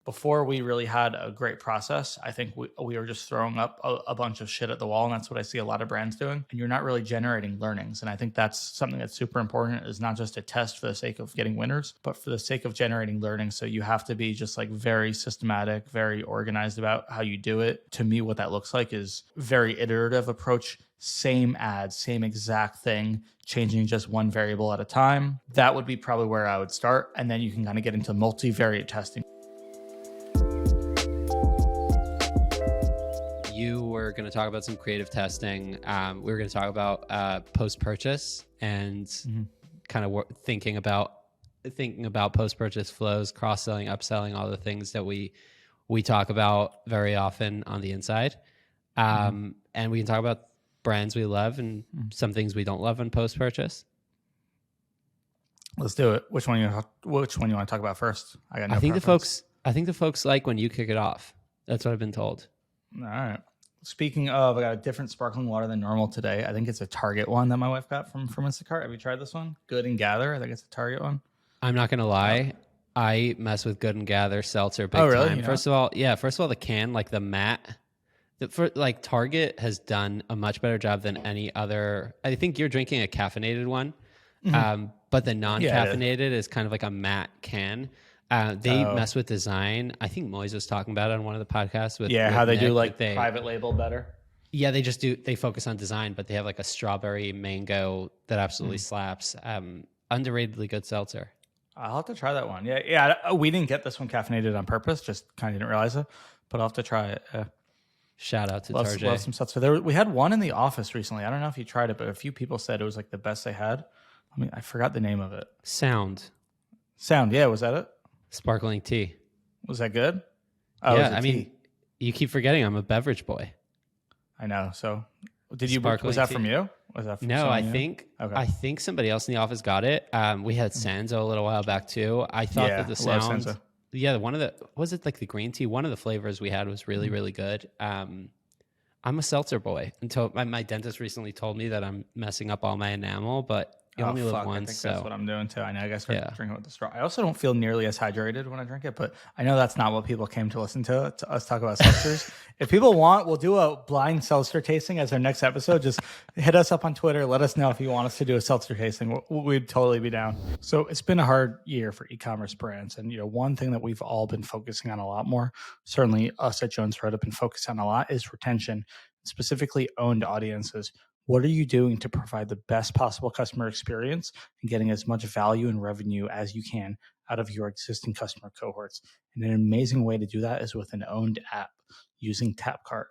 Before we really had a great process, I think we were just throwing up a bunch of shit at the wall. And that's what I see a lot of brands doing. And you're not really generating learnings. And I think that's something that's super important, is not just a test for the sake of getting winners, but for the sake of generating learning. So you have to be just like very systematic, very organized about how you do it. To me, what that looks like is very iterative approach. Same ads, same exact thing, changing just one variable at a time. That would be probably where I would start. And then you can kind of get into multivariate testing. You were going to talk about some creative testing. We were going to talk about post-purchase and kind of thinking about post-purchase flows, cross-selling, upselling, all the things that we talk about very often on the inside. And we can talk about brands we love and some things we don't love in post-purchase. Let's do it. Which one you want to talk about first? I think the folks like when you kick it off. That's what I've been told. All right. Speaking of, I got a different sparkling water than normal today. I think it's a Target one that my wife got from Instacart. Have you tried this one? Good and Gather. I think it's a Target one. I'm not gonna lie. I mess with Good and Gather seltzer big really? time. You know? First of all, the can, like the matte, Target has done a much better job than any other. I think you're drinking a caffeinated one, but the non-caffeinated is kind of like a matte can. They mess with design. I think Moise was talking about it on one of the podcasts with how they Nick, do like private label better. Yeah, they focus on design, but they have like a strawberry mango that absolutely slaps. Underratedly good seltzer. I'll have to try that one. Yeah. We didn't get this one caffeinated on purpose. Just kind of didn't realize it, but I'll have to try it. Shout out to Target. Love some seltzer. We had one in the office recently. I don't know if you tried it, but a few people said it was like the best they had. I forgot the name of it. Sound. Yeah. Was that it? Sparkling tea. Was that good? Yeah, I mean, you keep forgetting I'm a beverage boy. I know. So, was that from you? Was that from No, I think somebody else in the office got it. We had Sanzo a little while back too. I thought that the sound. Yeah, was it like the green tea? One of the flavors we had was really, really good. I'm a seltzer boy until my dentist recently told me that I'm messing up all my enamel, but you only live once. I think that's what I'm doing too. I know I guess start drinking with the straw. I also don't feel nearly as hydrated when I drink it, but I know that's not what people came to listen to us talk about seltzers. If people want, we'll do a blind seltzer tasting as our next episode. Just hit us up on Twitter. Let us know if you want us to do a seltzer tasting. We'd totally be down. So it's been a hard year for e-commerce brands. And one thing that we've all been focusing on a lot more, certainly us at Jones Road have been focused on a lot, is retention, specifically owned audiences. What are you doing to provide the best possible customer experience and getting as much value and revenue as you can out of your existing customer cohorts? And an amazing way to do that is with an owned app using Tapcart.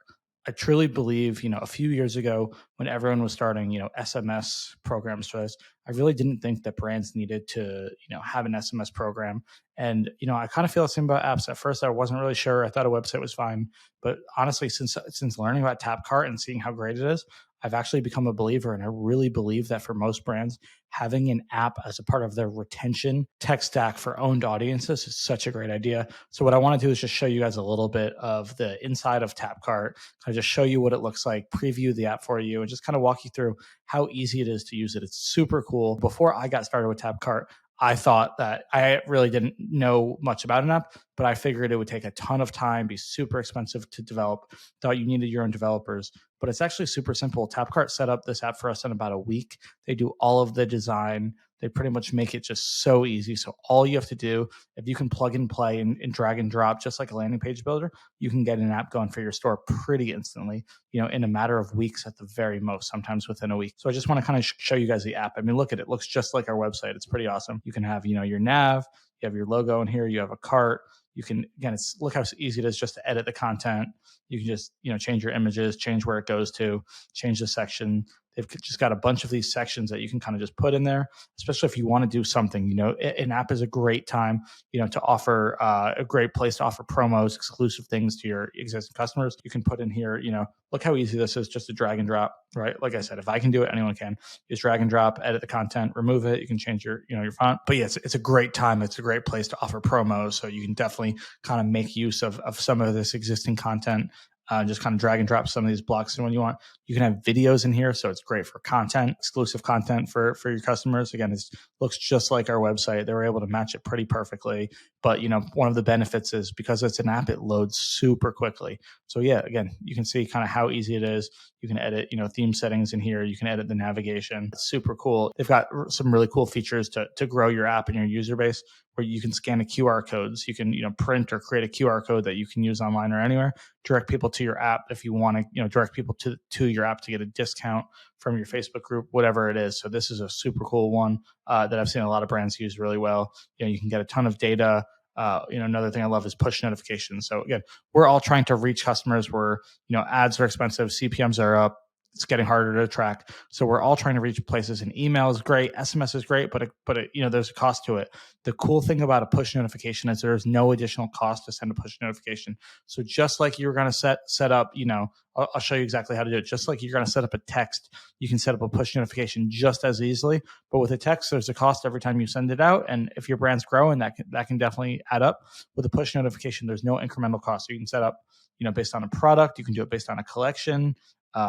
I truly believe, a few years ago when everyone was starting, SMS programs for this, I really didn't think that brands needed to, have an SMS program. And, I kind of feel the same about apps. At first, I wasn't really sure. I thought a website was fine. But honestly, since learning about Tapcart and seeing how great it is, I've actually become a believer. And I really believe that for most brands, having an app as a part of their retention tech stack for owned audiences is such a great idea. So what I want to do is just show you guys a little bit of the inside of Tapcart, kind of just show you what it looks like, preview the app for you, and just kind of walk you through how easy it is to use it. It's super cool. Before I got started with Tapcart, I thought that I really didn't know much about an app, but I figured it would take a ton of time, be super expensive to develop, thought you needed your own developers. But it's actually super simple. Tapcart set up this app for us in about a week. They do all of the design. They pretty much make it just so easy. So all you have to do, if you can plug and play and drag and drop, just like a landing page builder, you can get an app going for your store pretty instantly, in a matter of weeks at the very most, sometimes within a week. So I just want to kind of show you guys the app. I mean, look at it. It looks just like our website. It's pretty awesome. You can have, your nav, you have your logo in here, you have a cart. You can, again, look how easy it is just to edit the content. You can just, change your images, change where it goes to, change the section. They've just got a bunch of these sections that you can kind of just put in there, especially if you want to do something. An app is a great time, to offer a great place to offer promos, exclusive things to your existing customers. You can put in here, look how easy this is just to drag and drop, right? Like I said, if I can do it, anyone can. Just drag and drop, edit the content, remove it. You can change your font. But yeah, it's a great time. It's a great place to offer promos. So you can definitely kind of make use of some of this existing content. Just kind of drag and drop some of these blocks in when you want. You can have videos in here, so it's great for content, exclusive content for your customers. Again, it looks just like our website. They were able to match it pretty perfectly. But one of the benefits is because it's an app, it loads super quickly. So yeah, again, you can see kind of how easy it is. You can edit, theme settings in here. You can edit the navigation. It's super cool. They've got some really cool features to grow your app and your user base, where you can scan the QR codes. You can, print or create a QR code that you can use online or anywhere. Direct people to your app if you want to, direct people to your app to get a discount from your Facebook group, whatever it is. So this is a super cool one that I've seen a lot of brands use really well. You can get a ton of data. Another thing I love is push notifications. So again, we're all trying to reach customers where, ads are expensive, CPMs are up, it's getting harder to track. So we're all trying to reach places, and email is great, SMS is great, but there's a cost to it. The cool thing about a push notification is there's no additional cost to send a push notification. So just like you're going to set up, I'll show you exactly how to do it. Just like you're going to set up a text, you can set up a push notification just as easily. But with a text, there's a cost every time you send it out. And if your brand's growing, that can definitely add up. With a push notification, there's no incremental cost. So you can set up, based on a product. You can do it based on a collection.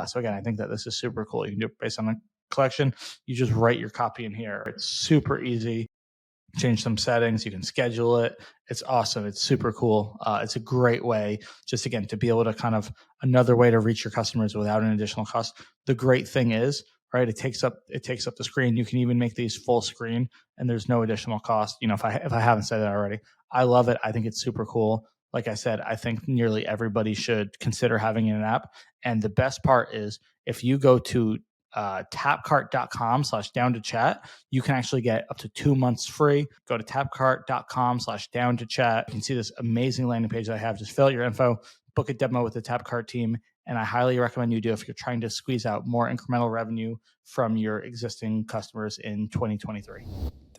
So again, I think that this is super cool. You can do it based on a collection. You just write your copy in here. It's super easy. Change some settings. You can schedule it. It's awesome. It's super cool. It's a great way, just again, to be able to kind of another way to reach your customers without an additional cost. The great thing is, right, it takes up the screen. You can even make these full screen, and there's no additional cost. If I haven't said that already, I love it. I think it's super cool. Like I said, I think nearly everybody should consider having an app. And the best part is if you go to tapcart.com/down to chat, you can actually get up to 2 months free. Go to tapcart.com/down to chat. You can see this amazing landing page that I have. Just fill out your info, book a demo with the Tapcart team. And I highly recommend you do if you're trying to squeeze out more incremental revenue from your existing customers in 2023.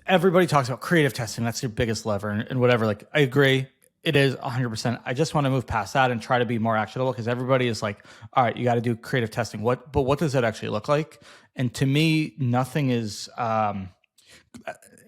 Everybody talks about creative testing. That's your biggest lever and whatever. Like, I agree. It is 100%. I just want to move past that and try to be more actionable, because everybody is like, all right, you got to do creative testing. But what does that actually look like? And to me, nothing is,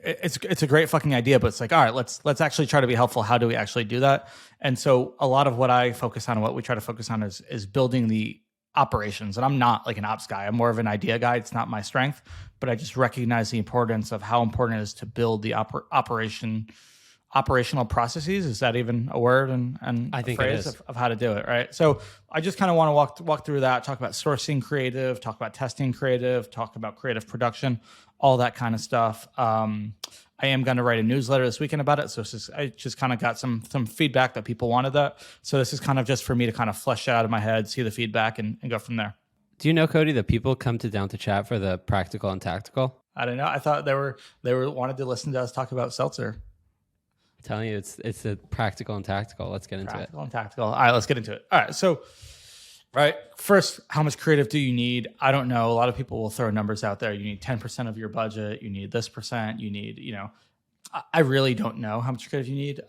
it's a great fucking idea, but it's like, all right, let's actually try to be helpful. How do we actually do that? And so a lot of what I focus on and what we try to focus on is building the operations. And I'm not like an ops guy. I'm more of an idea guy. It's not my strength, but I just recognize the importance of how important it is to build the operational processes. Is that even a word and I think a phrase of how to do it, right? So I just kind of want to walk through that, talk about sourcing creative, talk about testing creative, talk about creative production, all that kind of stuff. I am going to write a newsletter this weekend about it. So I just kind of got some feedback that people wanted that. So this is kind of just for me to kind of flesh it out of my head, see the feedback, and go from there. Do you know, Cody, that people come to Down to Chat for the practical and tactical? I don't know. I thought they wanted to listen to us talk about seltzer. I'm telling you, it's a practical and tactical. Let's get into it. Practical and tactical. All right, let's get into it. All right, so first, how much creative do you need? I don't know. A lot of people will throw numbers out there. You need 10% of your budget. You need this percent. You need, I really don't know how much creative you need.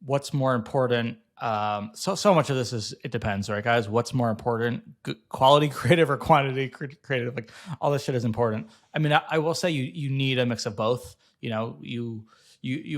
What's more important? So much of this it depends, right, guys? What's more important? Quality creative or quantity creative? Like, all this shit is important. I mean, I will say you need a mix of both. You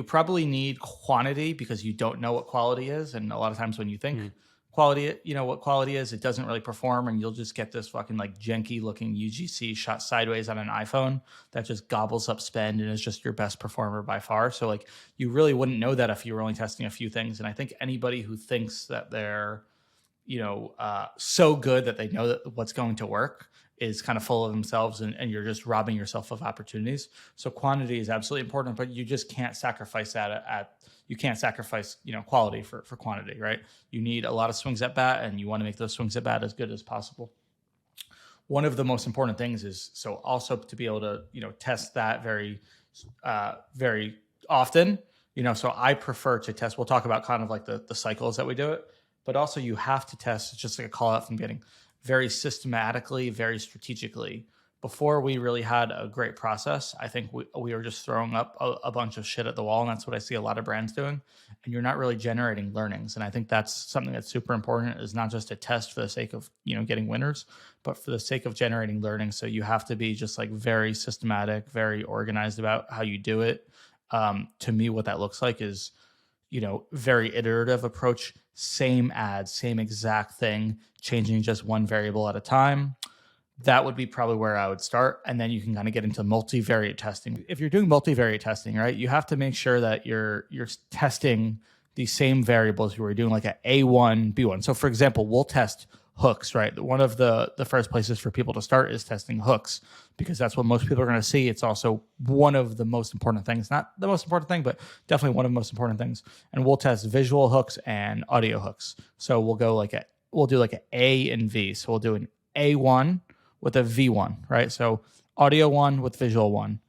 probably need quantity because you don't know what quality is. And a lot of times when you think quality, what quality is, it doesn't really perform. And you'll just get this fucking like janky looking UGC shot sideways on an iPhone that just gobbles up spend and is just your best performer by far. So like, you really wouldn't know that if you were only testing a few things. And I think anybody who thinks that they're, so good that they know that what's going to work is kind of full of themselves, and you're just robbing yourself of opportunities. So quantity is absolutely important, but you just can't sacrifice that you can't sacrifice, quality for quantity, right? You need a lot of swings at bat, and you want to make those swings at bat as good as possible. One of the most important things is also to be able to, test that very, very often, so I prefer to test. We'll talk about kind of like the cycles that we do it, but also you have to test. It's just like a call out from getting very systematically, very strategically. Before we really had a great process, I think we were just throwing up a bunch of shit at the wall, and that's what I see a lot of brands doing. And you're not really generating learnings. And I think that's something that's super important, is not just a test for the sake of getting winners, but for the sake of generating learning. So you have to be just like very systematic, very organized about how you do it. To me, what that looks like is very iterative approach, same ads, same exact thing, changing just one variable at a time. That would be probably where I would start. And then you can kind of get into multivariate testing. If you're doing multivariate testing, right, you have to make sure that you're testing the same variables you were doing like at A1, B1. So for example, we'll test hooks, right? One of the first places for people to start is testing hooks, because that's what most people are going to see. It's also one of the most important things, not the most important thing, but definitely one of the most important things. And we'll test visual hooks and audio hooks. So we'll do like an A and V. So we'll do an A1 with a V1, right? So audio one with visual one,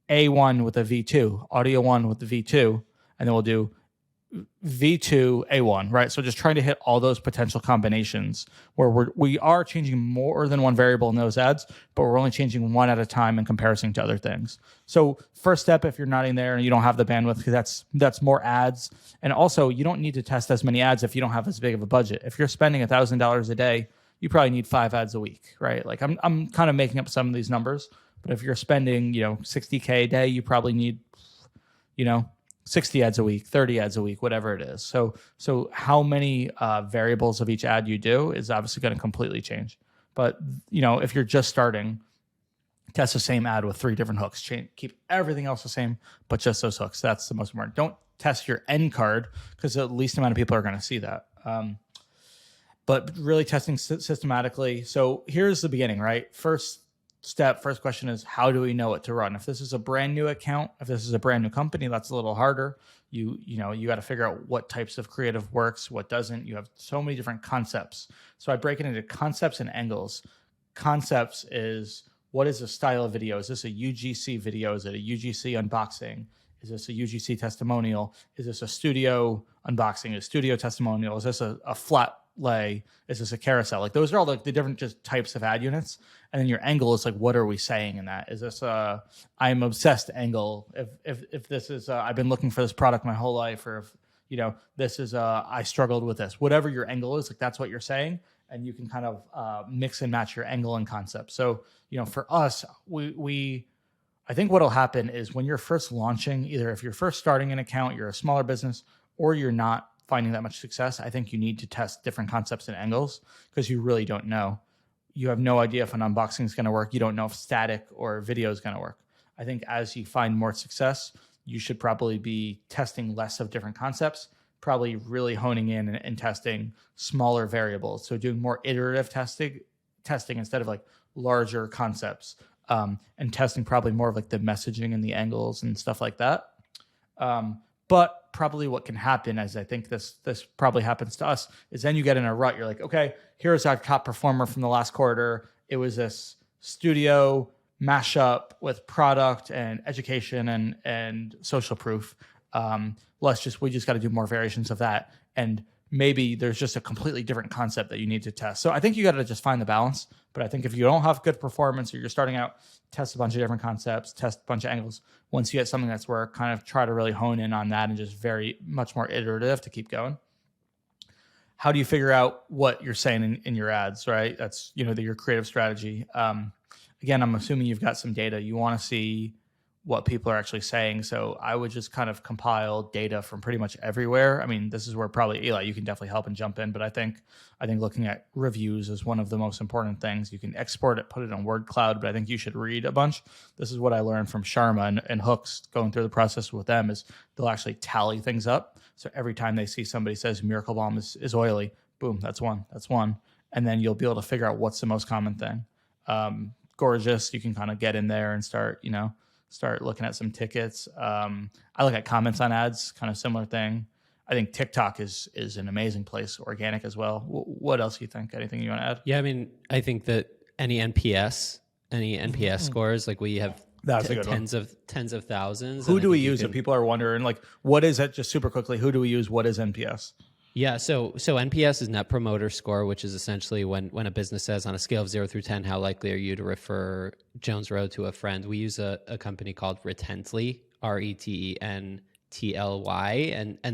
A1 with a V2, audio one with the V2, and then we'll do V2 A1, right? So just trying to hit all those potential combinations where we are changing more than one variable in those ads, but we're only changing one at a time in comparison to other things. So first step, if you're not in there and you don't have the bandwidth, because that's more ads. And also you don't need to test as many ads if you don't have as big of a budget. If you're spending $1,000 a day, you probably need 5 ads a week, right? Like I'm kind of making up some of these numbers, but if you're spending, $60K a day, you probably need, 60 ads a week, 30 ads a week, whatever it is. So how many variables of each ad you do is obviously going to completely change. But, if you're just starting, test the same ad with 3 different hooks. Keep everything else the same, but just those hooks. That's the most important. Don't test your end card, because the least amount of people are going to see that. But really testing systematically. So here's the beginning, right? First question is, how do we know what to run? If this is a brand new account, if this is a brand new company, that's a little harder. You got to figure out what types of creative works, what doesn't. You have so many different concepts. So I break it into concepts and angles. Concepts is, what is a style of video? Is this a UGC video? Is it a UGC unboxing? Is this a UGC testimonial? Is this a studio unboxing, a studio testimonial? Is this a flat lay? Is this a carousel? Like, those are all the different just types of ad units. And then your angle is like, what are we saying in that? Is this a I'm obsessed angle? If this is I've been looking for this product my whole life, or if this is I struggled with this, whatever your angle is, like, that's what you're saying. And you can kind of mix and match your angle and concept. So for us, I think what'll happen is, when you're first launching, either if you're first starting an account, you're a smaller business, or you're not finding that much success, I think you need to test different concepts and angles, because you really don't know. You have no idea if an unboxing is going to work. You don't know if static or video is going to work. I think as you find more success, you should probably be testing less of different concepts, probably really honing in and testing smaller variables. So doing more iterative testing instead of like larger concepts, and testing probably more of like the messaging and the angles and stuff like that. But probably what can happen, as I think this probably happens to us, is then you get in a rut. You're like, okay, here's our top performer from the last quarter. It was this studio mashup with product and education and social proof. We just got to do more variations of that. And maybe there's just a completely different concept that you need to test. So I think you got to just find the balance. But I think if you don't have good performance, or you're starting out, test a bunch of different concepts, test a bunch of angles. Once you get something that's work, kind of try to really hone in on that, and just very much more iterative to keep going. How do you figure out what you're saying in your ads, right? That's, your creative strategy. Again, I'm assuming you've got some data. You want to see what people are actually saying. So I would just kind of compile data from pretty much everywhere. I mean, this is where probably, Eli, you can definitely help and jump in, but I think looking at reviews is one of the most important things. You can export it, put it on word cloud, but I think you should read a bunch. This is what I learned from Sharma and Hooks going through the process with them, is they'll actually tally things up. So every time they see somebody says Miracle Balm is oily, boom, that's one. And then you'll be able to figure out what's the most common thing. Gorgeous, you can kind of get in there and start looking at some tickets. I look at comments on ads, kind of similar thing. I think TikTok is an amazing place, organic as well. What else do you think? Anything you want to add? Yeah, I mean, I think that any NPS scores, like we have That's a good tens of thousands. Who do we use if people are wondering, like, what is it? Just super quickly, who do we use? What is NPS? Yeah, so NPS is Net Promoter Score, which is essentially when a business says, on a scale of 0 through 10, how likely are you to refer Jones Road to a friend? We use a company called Retently, Retently, and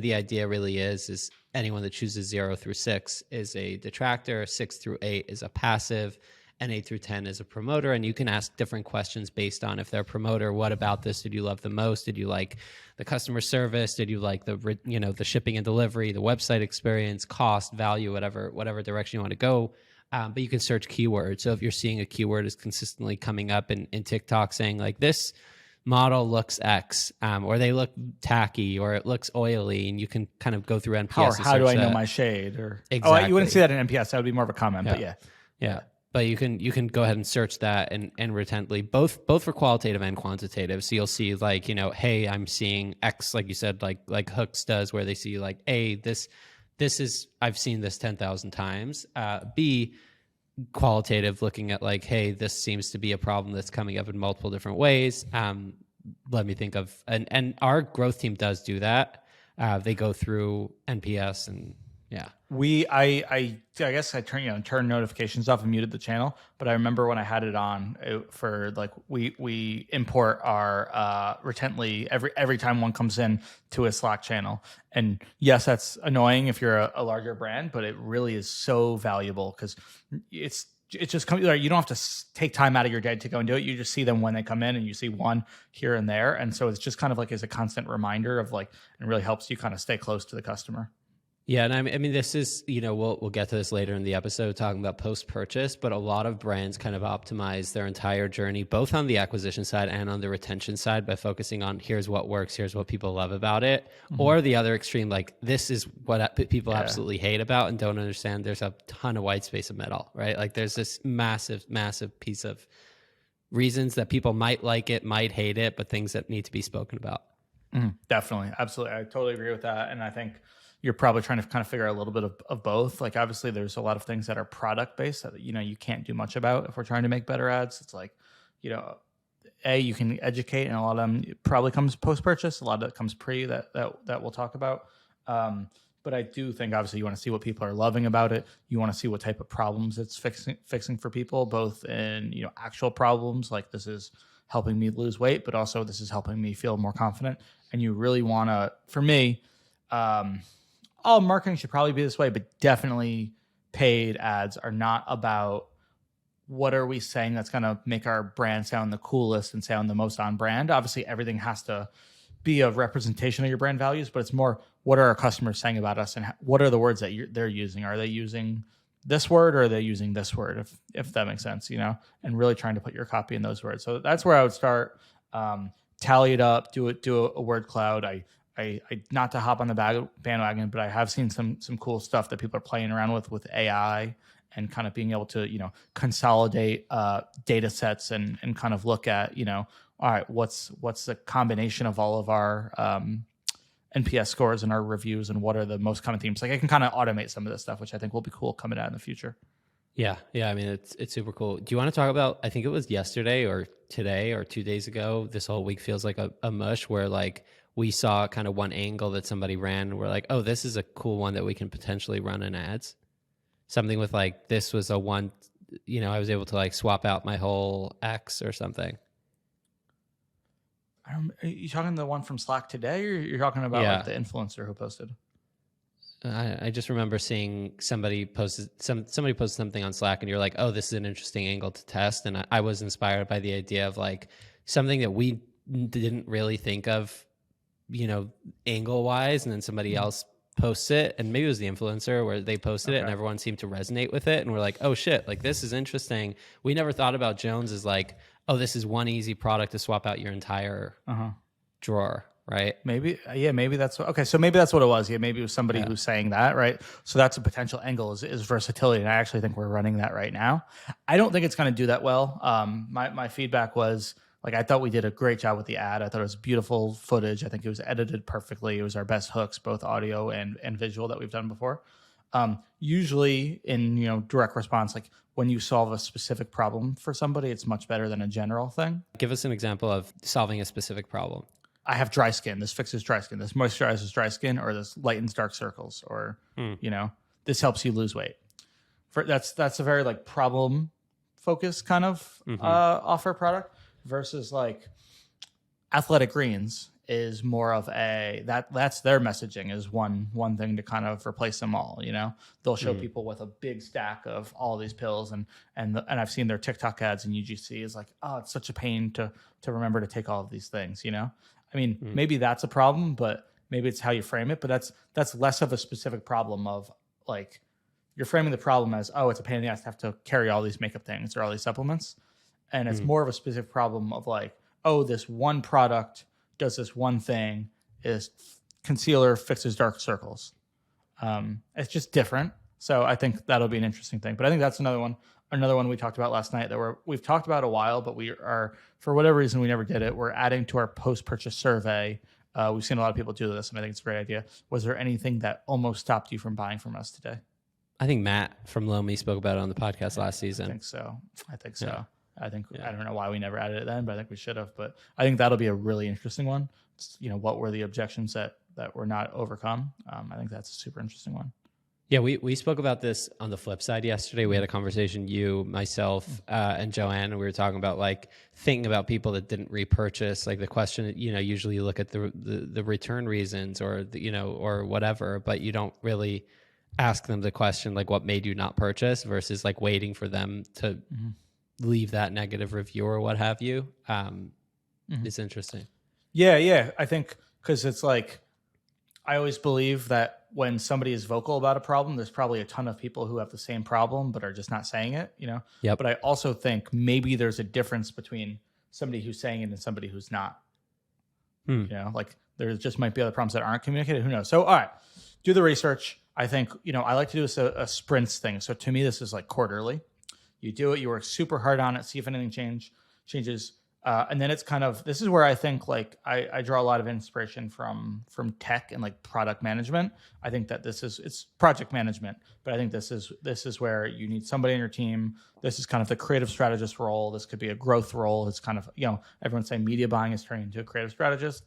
the idea really is anyone that chooses 0 through 6 is a detractor, 6 through 8 is a passive, an 8 through 10 is a promoter, and you can ask different questions based on if they're a promoter. What about this did you love the most? Did you like the customer service? Did you like the shipping and delivery, the website experience, cost, value, whatever direction you want to go? But you can search keywords. So if you're seeing a keyword is consistently coming up in TikTok saying like this model looks X, or they look tacky, or it looks oily, and you can kind of go through NPS. How do I know my shade? Or exactly. Oh, you wouldn't see that in NPS. That would be more of a comment. Yeah. But yeah. But you can go ahead and search that and retently, both for qualitative and quantitative. So you'll see like, hey, I'm seeing X, like you said, like Hooks does, where they see like, A, this is, I've seen this 10,000 times. B, qualitative, looking at like, hey, this seems to be a problem that's coming up in multiple different ways. Let me think of, and our growth team does do that. They go through NPS and yeah. I guess I turned notifications off and muted the channel, but I remember when I had it on for like we import our Retently every time one comes in to a Slack channel. And yes, that's annoying if you're a larger brand, but it really is so valuable because it's just you don't have to take time out of your day to go and do it. You just see them when they come in, and you see one here and there, and so it's just kind of like as a constant reminder of like, and really helps you kind of stay close to the customer. Yeah, and I mean, this is, we'll get to this later in the episode talking about post-purchase, but a lot of brands kind of optimize their entire journey, both on the acquisition side and on the retention side, by focusing on here's what works, here's what people love about it, or the other extreme, like this is what people absolutely hate about and don't understand. There's a ton of white space in middle, right? Like there's this massive, massive piece of reasons that people might like it, might hate it, but things that need to be spoken about. Definitely. Absolutely. I totally agree with that. And I think you're probably trying to kind of figure out a little bit of both. Like obviously there's a lot of things that are product based that, you can't do much about if we're trying to make better ads. It's like, you can educate, and a lot of them probably comes post-purchase. A lot of it comes pre that we'll talk about. But I do think obviously you want to see what people are loving about it. You want to see what type of problems it's fixing for people, both in, actual problems, like this is helping me lose weight, but also this is helping me feel more confident. And you really want to, for me, all marketing should probably be this way, but definitely paid ads are not about what are we saying that's going to make our brand sound the coolest and sound the most on brand. Obviously, everything has to be a representation of your brand values, but it's more what are our customers saying about us, and what are the words that they're using? Are they using this word, or are they using this word? If that makes sense, and really trying to put your copy in those words. So that's where I would start. Tally it up, do a word cloud. I not to hop on the bandwagon, but I have seen some cool stuff that people are playing around with AI, and kind of being able to, consolidate data sets and kind of look at, all right, what's the combination of all of our NPS scores and our reviews, and what are the most common themes? Like I can kind of automate some of this stuff, which I think will be cool coming out in the future. Yeah. I mean, it's super cool. Do you want to talk about, I think it was yesterday or today or 2 days ago, this whole week feels like a mush, where like we saw kind of one angle that somebody ran, and we're like, oh, this is a cool one that we can potentially run in ads. Something with like, this was a one, I was able to like swap out my whole X or something. Are you talking the one from Slack today, or you're talking about like the influencer who posted? I just remember seeing somebody posted something on Slack, and you're like, oh, this is an interesting angle to test. And I was inspired by the idea of like something that we didn't really think of, angle wise. And then somebody else posts it, and maybe it was the influencer where they posted it and everyone seemed to resonate with it. And we're like, oh shit, like this is interesting. We never thought about Jones as like, oh, this is one easy product to swap out your entire drawer. Right. Maybe that's okay. So maybe that's what it was. Yeah. Maybe it was somebody who's saying that, right? So that's a potential angle is versatility. And I actually think we're running that right now. I don't think it's going to do that well. My feedback was like, I thought we did a great job with the ad. I thought it was beautiful footage. I think it was edited perfectly. It was our best hooks, both audio and visual that we've done before. Usually in, direct response, like when you solve a specific problem for somebody, it's much better than a general thing. Give us an example of solving a specific problem. I have dry skin. This fixes dry skin. This moisturizes dry skin, or this lightens dark circles, or this helps you lose weight. That's a very like problem focused kind of offer product, versus like athletic greens is more of that's their messaging is one thing to kind of replace them all. They'll show people with a big stack of all these pills, and I've seen their TikTok ads and UGC is like, oh, it's such a pain to remember to take all of these things. I mean, maybe that's a problem, but maybe it's how you frame it. But that's less of a specific problem of like you're framing the problem as, oh, it's a pain in the ass to have to carry all these makeup things or all these supplements, and it's more of a specific problem of like, oh, this one product does this one thing, is concealer fixes dark circles. It's just different. So I think that'll be an interesting thing. But I think that's another one we talked about last night that we've talked about a while, but we are, for whatever reason, we never did it. We're adding to our post-purchase survey. We've seen a lot of people do this, and I think it's a great idea. Was there anything that almost stopped you from buying from us today? I think Matt from Lomi spoke about it on the podcast last season. I think so. Yeah. I don't know why we never added it then, but I think we should have. But I think that'll be a really interesting one. What were the objections that were not overcome? I think that's a super interesting one. Yeah, we spoke about this on the flip side yesterday. We had a conversation, you, myself, and Joanne, and we were talking about like thinking about people that didn't repurchase. Like the question, usually you look at the return reasons or or whatever, but you don't really ask them the question like what made you not purchase versus like waiting for them to leave that negative review or what have you. It's interesting. Yeah. I think because it's like, I always believe that when somebody is vocal about a problem, there's probably a ton of people who have the same problem, but are just not saying it, Yep. But I also think maybe there's a difference between somebody who's saying it and somebody who's not, like there just might be other problems that aren't communicated. Who knows? So, all right, do the research. I think, I like to do a sprints thing. So to me, this is like quarterly. You do it, you work super hard on it, see if anything changes. And then it's kind of, this is where I think like I draw a lot of inspiration from tech and like product management. I think that it's project management, but I think this is where you need somebody on your team. This is kind of the creative strategist role. This could be a growth role. It's kind of, everyone's saying media buying is turning into a creative strategist.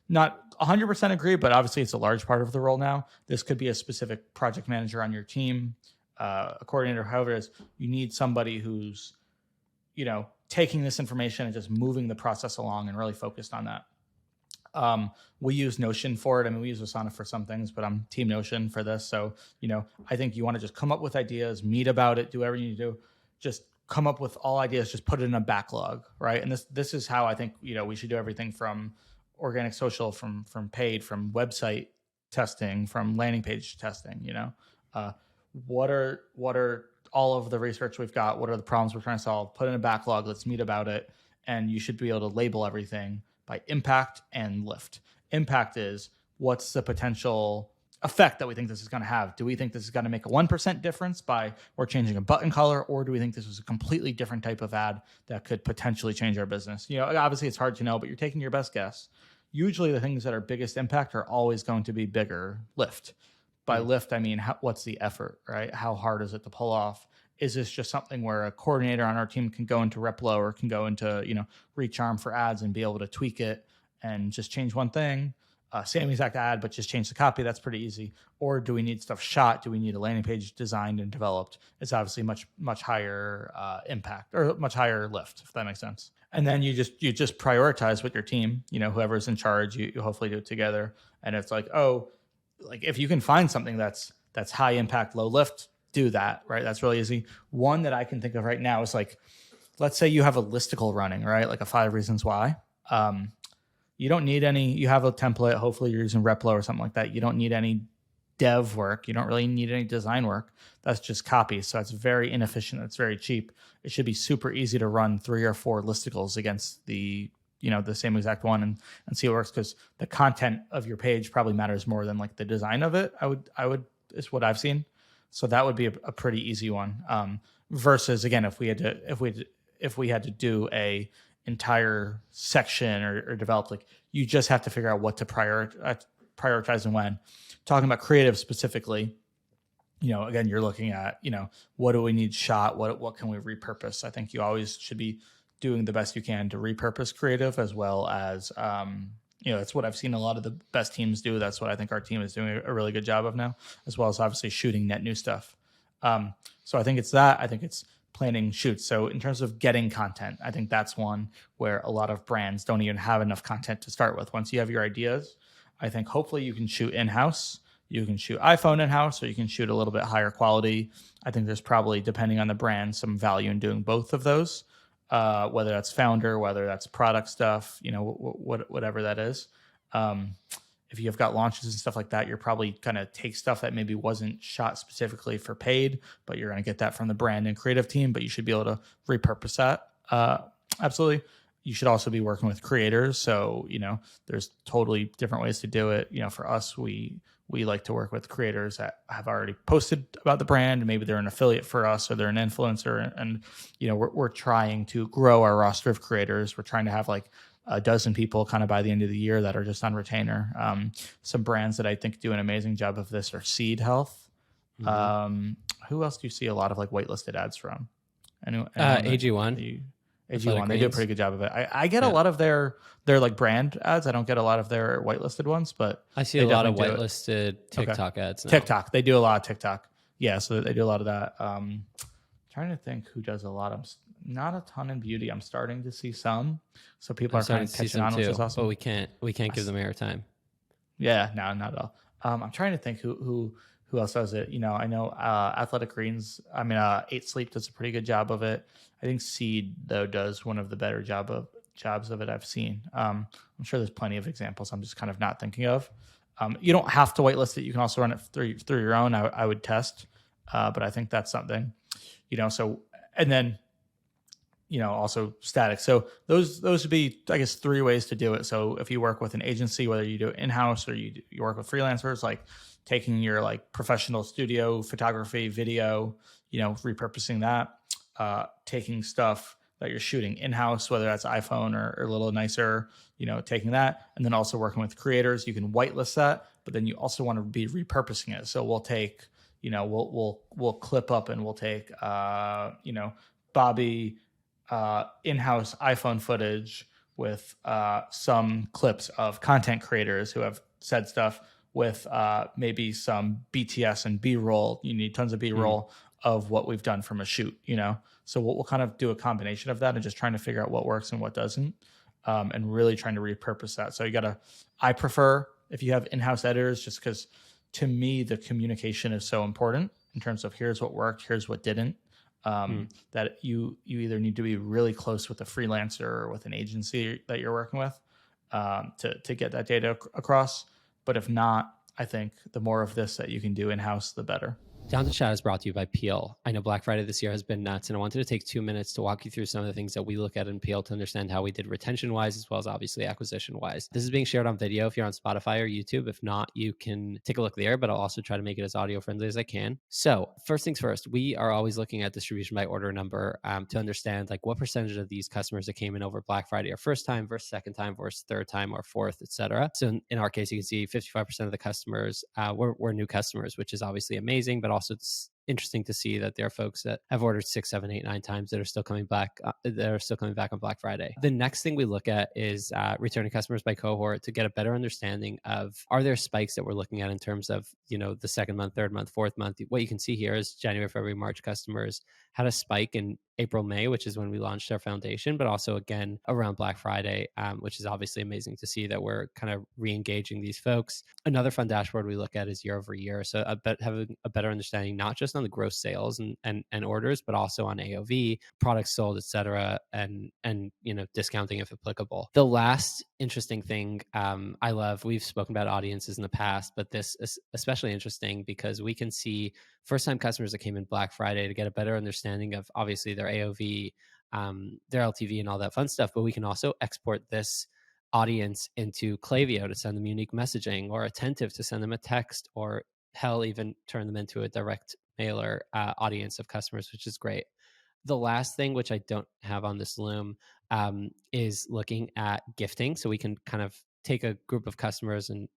Not 100% agree, but obviously it's a large part of the role now. This could be a specific project manager on your team, a coordinator, however it is. You need somebody who's, taking this information and just moving the process along and really focused on that. We use Notion for it. I mean, we use Asana for some things, but I'm team Notion for this. So, I think you want to just come up with ideas, meet about it, do whatever you need to do. Just come up with all ideas, just put it in a backlog, right? And this is how I think, we should do everything from organic social, from paid, from website testing, from landing page testing, what are all of the research we've got, what are the problems we're trying to solve, put in a backlog, let's meet about it. And you should be able to label everything by impact and lift. Impact is what's the potential effect that we think this is going to have. Do we think this is going to make a 1% difference by we're changing a button color, or do we think this is a completely different type of ad that could potentially change our business? Obviously it's hard to know, but you're taking your best guess. Usually the things that are biggest impact are always going to be bigger lift. By lift, I mean, what's the effort, right? How hard is it to pull off? Is this just something where a coordinator on our team can go into Replo or can go into, Recharm for ads and be able to tweak it and just change one thing? Same exact ad, but just change the copy. That's pretty easy. Or do we need stuff shot? Do we need a landing page designed and developed? It's obviously much higher impact or much higher lift, if that makes sense. And then you just prioritize with your team. Whoever's in charge, you hopefully do it together. And it's like, like if you can find something that's high impact, low lift, do that, right? That's really easy. One that I can think of right now is like, let's say you have a listicle running, right? Like a 5 reasons why. You don't need you have a template. Hopefully you're using Replo or something like that. You don't need any dev work. You don't really need any design work. That's just copy. So it's very inefficient. It's very cheap. It should be super easy to run 3 or 4 listicles against the same exact one and see what works, because the content of your page probably matters more than like the design of it. I would is what I've seen. So that would be a pretty easy one. Versus again, if we had to do a entire section or develop, like you just have to figure out what to prioritize and when. Talking about creative specifically, again, you're looking at, what do we need shot? What can we repurpose? I think you always should be doing the best you can to repurpose creative, as well as, that's what I've seen a lot of the best teams do. That's what I think our team is doing a really good job of now, as well as obviously shooting net new stuff. So I think it's that. I think it's planning shoots. So in terms of getting content, I think that's one where a lot of brands don't even have enough content to start with. Once you have your ideas, I think hopefully you can shoot in-house. You can shoot iPhone in-house, or you can shoot a little bit higher quality. I think there's probably, depending on the brand, some value in doing both of those, whether that's founder, whether that's product stuff, whatever that is. If you've got launches and stuff like that, you're probably going to take stuff that maybe wasn't shot specifically for paid, but you're going to get that from the brand and creative team, but you should be able to repurpose that. Absolutely. You should also be working with creators. So, there's totally different ways to do it. For us, we like to work with creators that have already posted about the brand, and maybe they're an affiliate for us or they're an influencer. And we're trying to grow our roster of creators. We're trying to have like a dozen people kind of by the end of the year that are just on retainer. Some brands that I think do an amazing job of this are Seed Health. Mm-hmm. Who else do you see a lot of like whitelisted ads from? AG1. AG1, they do a pretty good job of it. I get a lot of their like brand ads. I don't get a lot of their whitelisted ones, but I see a lot of whitelisted TikTok ads now. TikTok, they do a lot of TikTok. Yeah, so they do a lot of that. Trying to think who does a lot of, not a ton in beauty. I'm starting to see some, so people are kind of catching on, which is awesome. But we can't give them airtime. Yeah, no, not at all. I'm trying to think who else does it. I know Athletic Greens. 8 Sleep does a pretty good job of it. I think Seed though does one of the better jobs of it I've seen. I'm sure there's plenty of examples. I'm just kind of not thinking of. You don't have to whitelist it. You can also run it through your own. I would test, but I think that's something. So, and then, also static. So those would be, I guess, 3 ways to do it. So if you work with an agency, whether you do it in-house or you work with freelancers, like taking your like professional studio photography, video, repurposing that, taking stuff that you're shooting in-house, whether that's iPhone or a little nicer, taking that, and then also working with creators. You can whitelist that, but then you also want to be repurposing it. So we'll take, we'll clip up and we'll take, Bobby, in-house iPhone footage with some clips of content creators who have said stuff with maybe some BTS and B-roll. You need tons of B-roll of what we've done from a shoot, So we'll kind of do a combination of that and just trying to figure out what works and what doesn't, and really trying to repurpose that. So I prefer if you have in-house editors, just because to me, the communication is so important in terms of here's what worked, here's what didn't. That you either need to be really close with a freelancer or with an agency that you're working with to get that data across. But if not, I think the more of this that you can do in-house, the better. Down to Chat is brought to you by Peel. I know Black Friday this year has been nuts, and I wanted to take 2 minutes to walk you through some of the things that we look at in Peel to understand how we did retention-wise as well as obviously acquisition-wise. This is being shared on video if you're on Spotify or YouTube. If not, you can take a look there, but I'll also try to make it as audio-friendly as I can. So first things first, we are always looking at distribution by order number to understand like what percentage of these customers that came in over Black Friday are first time versus second time versus third time or fourth, etc. So in our case, you can see 55% of the customers were new customers, which is obviously amazing, but also it's interesting to see that there are folks that have ordered 6, 7, 8, 9 times that are still coming back. On Black Friday. The next thing we look at is returning customers by cohort to get a better understanding of, are there spikes that we're looking at in terms of, the second month, third month, fourth month. What you can see here is January, February, March customers had a spike in April, May, which is when we launched our foundation, but also again around Black Friday, which is obviously amazing to see that we're kind of re-engaging these folks. Another fun dashboard we look at is year over year. So having a better understanding, not just on the gross sales and orders, but also on AOV, products sold, et cetera, and discounting if applicable. The last interesting thing I love, we've spoken about audiences in the past, but this is especially interesting because we can see first-time customers that came in Black Friday to get a better understanding of obviously their AOV, their LTV and all that fun stuff, but we can also export this audience into Klaviyo to send them unique messaging, or Attentive to send them a text, or hell, even turn them into a direct mailer audience of customers, which is great. The last thing, which I don't have on this loom, is looking at gifting. So we can kind of take a group of customers and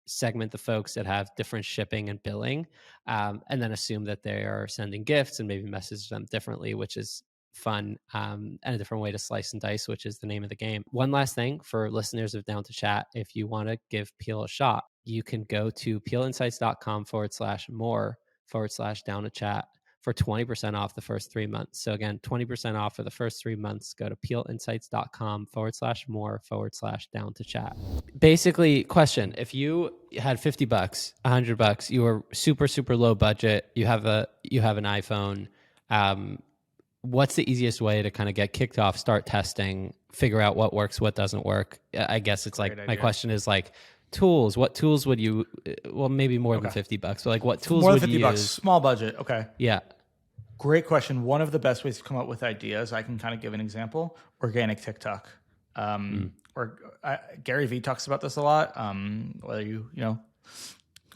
segment the folks that have different shipping and billing, and then assume that they are sending gifts and maybe message them differently, which is fun, and a different way to slice and dice, which is the name of the game. One last thing for listeners of Down to Chat, if you want to give Peel a shot, you can go to peelinsights.com/more/down to chat for 20% off the first 3 months. So again, 20% off for the first 3 months. Go to peelinsights.com/more/down to chat. Basically, question: if you had $50, $100, you were super, super low budget, you have an iPhone, what's the easiest way to kind of get kicked off, start testing, figure out what works, what doesn't work? I guess it's like, my question is like, tools. What tools would you, well, maybe more than $50, but like what tools would you use? Small budget. Okay. Yeah. Great question. One of the best ways to come up with ideas, I can kind of give an example, organic TikTok. Gary Vee talks about this a lot. Whether you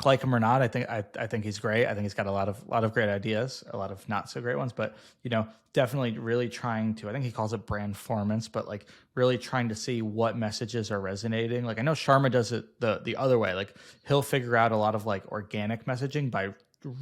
like him or not, I think he's great. I think he's got a lot of great ideas, a lot of not so great ones, but definitely really trying to, I think he calls it brandformance, but like really trying to see what messages are resonating. Like I know Sharma does it the other way. Like he'll figure out a lot of like organic messaging by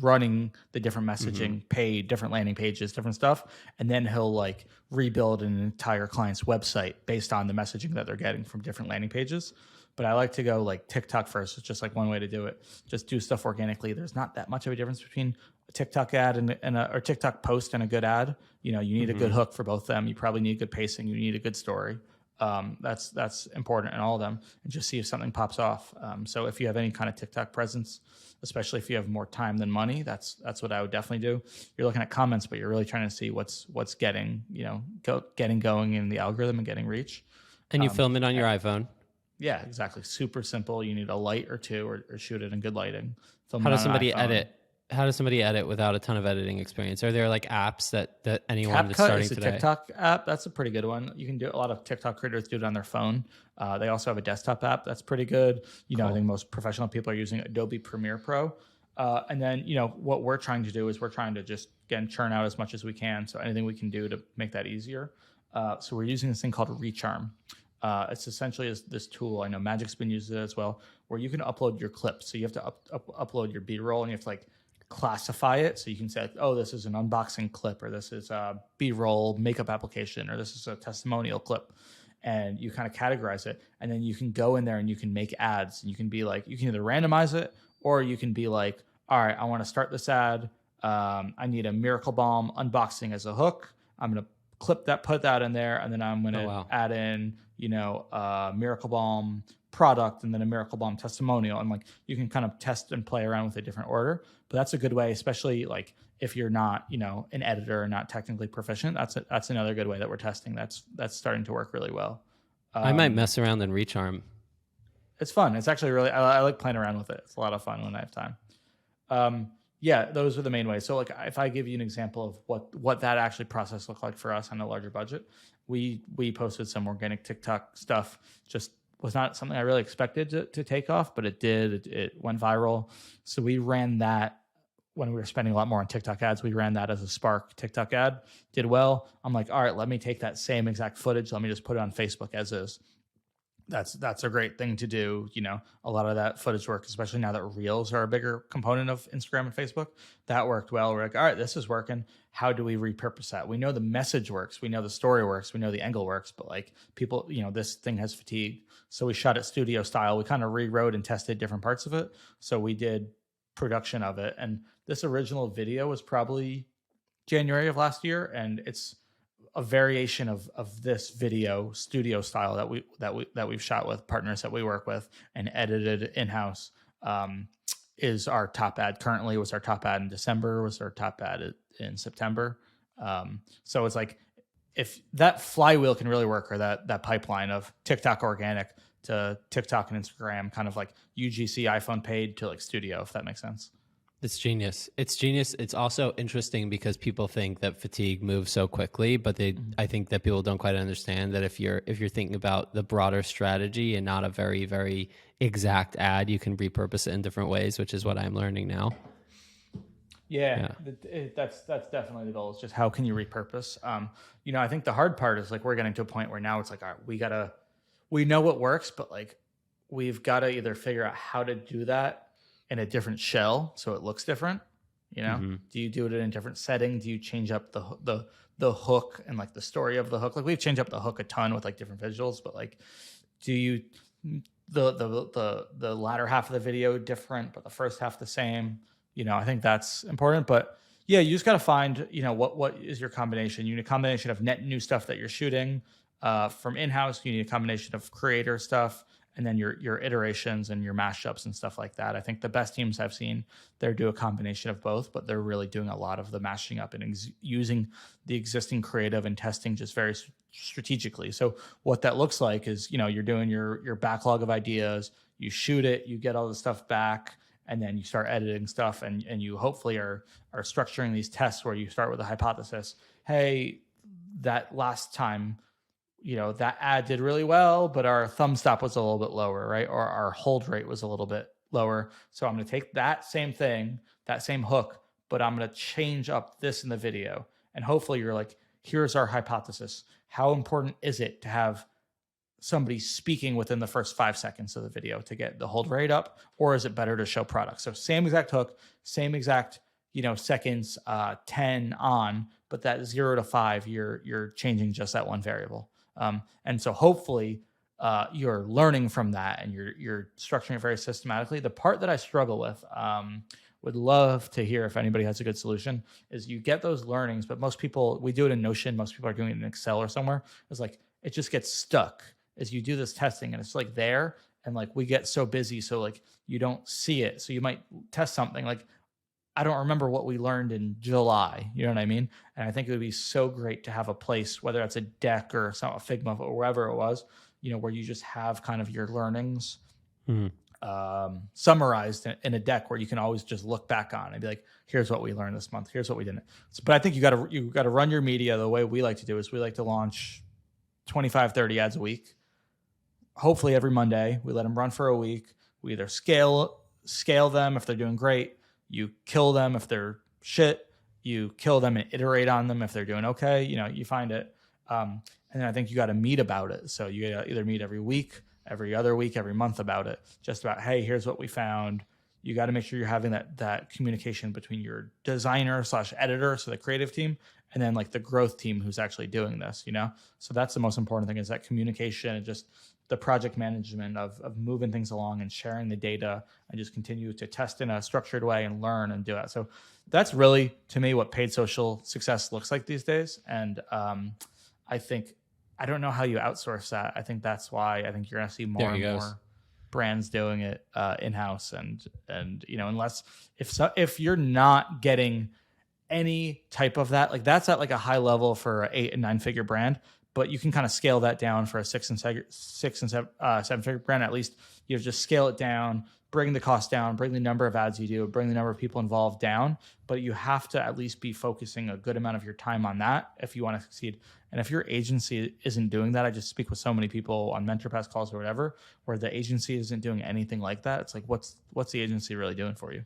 running the different messaging, paid, different landing pages, different stuff, and then he'll like rebuild an entire client's website based on the messaging that they're getting from different landing pages. But I like to go like TikTok first. It's just like one way to do it. Just do stuff organically. There's not that much of a difference between a TikTok ad or TikTok post and a good ad. You need a good hook for both of them. You probably need good pacing. You need a good story. That's important in all of them. And just see if something pops off. So if you have any kind of TikTok presence, especially if you have more time than money, that's what I would definitely do. You're looking at comments, but you're really trying to see what's getting going in the algorithm and getting reach. And you film it on your iPhone. Yeah, exactly. Super simple. You need a light or two, or shoot it in good lighting. How does somebody edit? How does somebody edit without a ton of editing experience? Are there like apps that anyone that's starting today? TikTok app. That's a pretty good one. You can do a lot of TikTok creators do it on their phone. They also have a desktop app that's pretty good. Cool. I think most professional people are using Adobe Premiere Pro. And then what we're trying to do is we're trying to just churn out as much as we can. So anything we can do to make that easier. So we're using this thing called Recharm. It's essentially this tool. I know Magic's been using it as well, where you can upload your clips. So you have to upload your B-roll, and you have to like classify it. So you can say, like, oh, this is an unboxing clip, or this is a B-roll makeup application, or this is a testimonial clip. And you kind of categorize it. And then you can go in there and you can make ads. And you can be like, you can either randomize it, or you can be like, all right, I want to start this ad. I need a Miracle Balm unboxing as a hook. I'm going to clip that, put that in there, and then I'm going to add in, a Miracle Balm product and then a Miracle Balm testimonial. And like, you can kind of test and play around with a different order, but that's a good way, especially like if you're not, an editor or not technically proficient. That's another good way that we're testing. That's starting to work really well. I might mess around in Recharm. It's fun. It's actually really, I like playing around with it. It's a lot of fun when I have time. Yeah, those are the main ways. So like if I give you an example of what that actually process looked like for us on a larger budget, we posted some organic TikTok stuff. Just was not something I really expected to take off, but it did. It went viral. So we ran that when we were spending a lot more on TikTok ads. We ran that as a Spark TikTok ad. Did well. I'm like, all right, let me take that same exact footage. Let me just put it on Facebook as is. That's a great thing to do. A lot of that footage work, especially now that Reels are a bigger component of Instagram and Facebook. That worked well. We're like, all right, this is working. How do we repurpose that? We know the message works. We know the story works. We know the angle works. But like people, this thing has fatigue. So we shot it studio style. We kind of rewrote and tested different parts of it. So we did production of it. And this original video was probably January of last year. And it's a variation of this video studio style that we've shot with partners that we work with and edited in-house. Is our top ad currently, was our top ad in December, was our top ad in September. So it's like, if that flywheel can really work, or that pipeline of TikTok organic to TikTok and Instagram, kind of like UGC iPhone paid to like studio, if that makes sense. It's genius. It's genius. It's also interesting because people think that fatigue moves so quickly, but I think that people don't quite understand that if you're thinking about the broader strategy and not a very, very exact ad, you can repurpose it in different ways, which is what I'm learning now. Yeah. That's definitely the goal. It's just how can you repurpose? I think the hard part is like we're getting to a point where now it's like, all right, we know what works, but like we've got to either figure out how to do that in a different shell so it looks different. Do you do it in a different setting? Do you change up the hook and like the story of the hook? Like we've changed up the hook a ton with like different visuals, but like do you the latter half of the video different but the first half the same? I think that's important. But Yeah, you just got to find, what is your combination. You need a combination of net new stuff that you're shooting from in-house. You need a combination of creator stuff, and then your iterations and your mashups and stuff like that. I think the best teams I've seen, they do a combination of both, but they're really doing a lot of the mashing up and using the existing creative and testing just very strategically. So what that looks like is, you're doing your backlog of ideas, you shoot it, you get all the stuff back, and then you start editing stuff, and you hopefully are structuring these tests where you start with a hypothesis. Hey, that last time, that ad did really well, but our thumb stop was a little bit lower, right? Or our hold rate was a little bit lower. So I'm going to take that same thing, that same hook, but I'm going to change up this in the video. And hopefully you're like, here's our hypothesis. How important is it to have somebody speaking within the first 5 seconds of the video to get the hold rate up? Or is it better to show product? So same exact hook, same exact, seconds, 10 on, but that 0 to 5, you're changing just that one variable. And so hopefully you're learning from that and you're structuring it very systematically. The part that I struggle with, would love to hear if anybody has a good solution, is you get those learnings, but most people, we do it in Notion. Most people are doing it in Excel or somewhere. It's like, it just gets stuck as you do this testing and it's like there. And like, we get so busy. So like, you don't see it. So you might test something like, I don't remember what we learned in July. You know what I mean? And I think it would be so great to have a place, whether it's a deck or a Figma or wherever it was, where you just have kind of your learnings summarized in a deck where you can always just look back on and be like, here's what we learned this month. Here's what we didn't. But I think you got to run your media the way we like to do is we like to launch 25, 30 ads a week. Hopefully every Monday we let them run for a week. We either scale them if they're doing great. You kill them if they're shit. You kill them and iterate on them if they're doing okay. You find it. And then I think you got to meet about it. So you got to either meet every week, every other week, every month about it. Just about, hey, here's what we found. You got to make sure you're having that communication between your designer / editor, so the creative team, and then like the growth team who's actually doing this, So that's the most important thing, is that communication and just the project management of moving things along and sharing the data and just continue to test in a structured way and learn and do it. So that's really, to me, what paid social success looks like these days. And I don't know how you outsource that. I think that's why I think you're going to see more and more brands doing it in-house. And unless if you're not getting any type of that, like that's at like a high level for an 8 and 9 figure brand, but you can kind of scale that down for a 6 and 7 figure brand. At least just scale it down, bring the cost down, bring the number of ads you do, bring the number of people involved down. But you have to at least be focusing a good amount of your time on that if you want to succeed. And if your agency isn't doing that, I just speak with so many people on MentorPass calls or whatever, where the agency isn't doing anything like that. It's like, what's the agency really doing for you?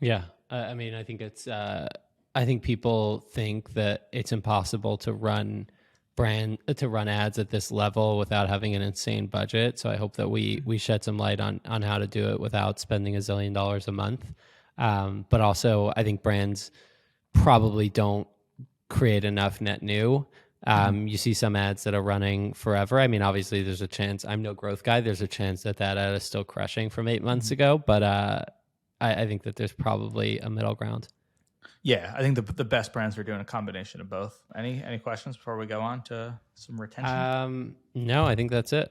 Yeah. I mean, I think I think people think that it's impossible to run ads at this level without having an insane budget. So I hope that we shed some light on how to do it without spending $1 zillion a month. But also I think brands probably don't create enough net new. You see some ads that are running forever. I mean, obviously there's a chance, I'm no growth guy, there's a chance that ad is still crushing from 8 months ago. But I think that there's probably a middle ground. Yeah, I think the best brands are doing a combination of both. Any questions before we go on to some retention? No, I think that's it.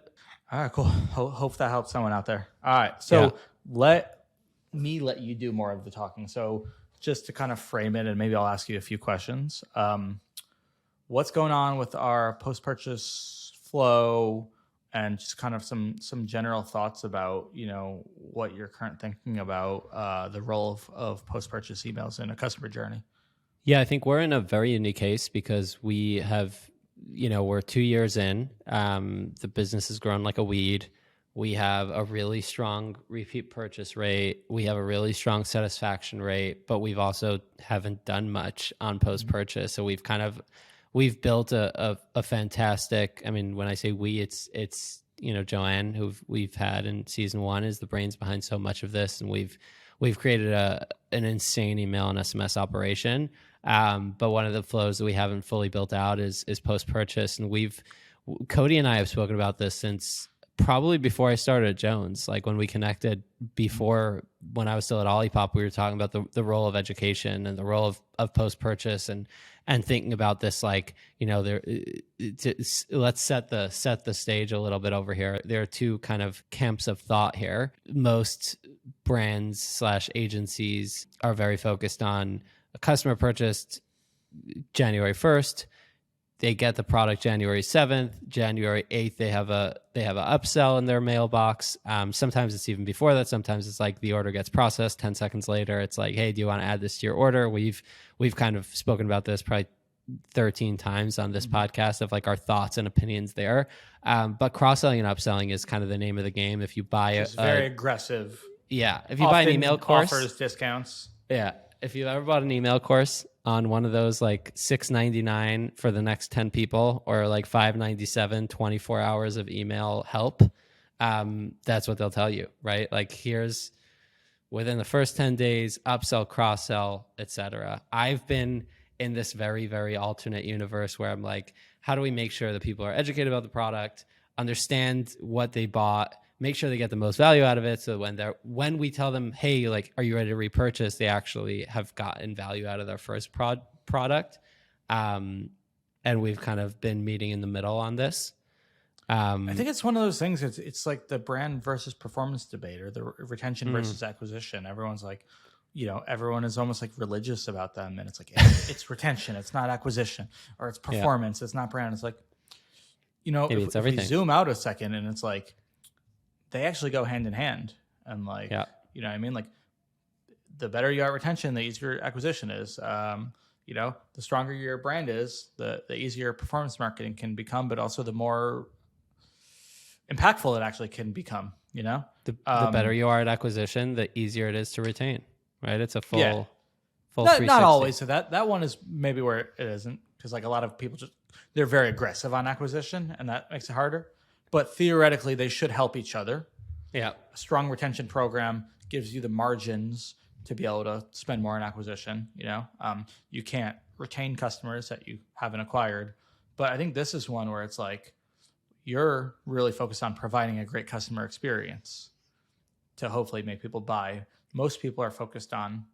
All right, cool. Hope that helps someone out there. All right, so let you do more of the talking. So just to kind of frame it, and maybe I'll ask you a few questions. What's going on with our post-purchase flow, and just kind of some general thoughts about, what you're currently thinking about the role of post-purchase emails in a customer journey? Yeah, I think we're in a very unique case because we have, we're 2 years in. The business has grown like a weed. We have a really strong repeat purchase rate. We have a really strong satisfaction rate, but we've also haven't done much on post-purchase. So we've built a fantastic, I mean, when I say we, it's Joanne, who we've had in season 1, is the brains behind so much of this. And we've created an insane email and SMS operation. But one of the flows that we haven't fully built out is post-purchase. And Cody and I have spoken about this since probably before I started at Jones, like when we connected before, when I was still at Olipop, we were talking about the role of education and the role of post-purchase and thinking about this, like, you know, let's set the stage a little bit over here. There are two kind of camps of thought here. Most brands / agencies are very focused on a customer purchased January 1st. They get the product January 7th, January 8th. They have a upsell in their mailbox. Sometimes it's even before that. Sometimes it's like the order gets processed 10 seconds later. It's like, hey, do you want to add this to your order? We've kind of spoken about this probably 13 times on this podcast of like our thoughts and opinions there. But cross-selling and upselling is kind of the name of the game. If you buy it's very aggressive. Yeah. If you buy an email course, offers discounts. Yeah. If you ever bought an email course on one of those, like $6.99 for the next 10 people, or like $5.97, 24 hours of email help, that's what they'll tell you, right? Like, here's within the first 10 days, upsell, cross-sell, etc. I've been in this very, very alternate universe where I'm like, how do we make sure that people are educated about the product, understand what they bought, make sure they get the most value out of it, so when we tell them, hey, like, are you ready to repurchase, they actually have gotten value out of their first product. And we've kind of been meeting in the middle on this. I think it's one of those things. It's like the brand versus performance debate, or the retention versus acquisition. Everyone's like, you know, everyone is almost like religious about them, and it's like it's retention, it's not acquisition, or it's performance, it's not brand. It's like, you know, if we zoom out a second, and it's like, they actually go hand in hand. And like, you know what I mean? Like, the better you are at retention, the easier acquisition is. You know, the stronger your brand is, the easier performance marketing can become, but also the more impactful it actually can become, you know? The better you are at acquisition, the easier it is to retain, right? It's a full 360. Not always. So that one is maybe where it isn't, because like a lot of people they're very aggressive on acquisition, and that makes it harder. But theoretically, they should help each other. Yeah. A strong retention program gives you the margins to be able to spend more on acquisition. You know, you can't retain customers that you haven't acquired. But I think this is one where it's like, you're really focused on providing a great customer experience to hopefully make people buy. Most people are focused on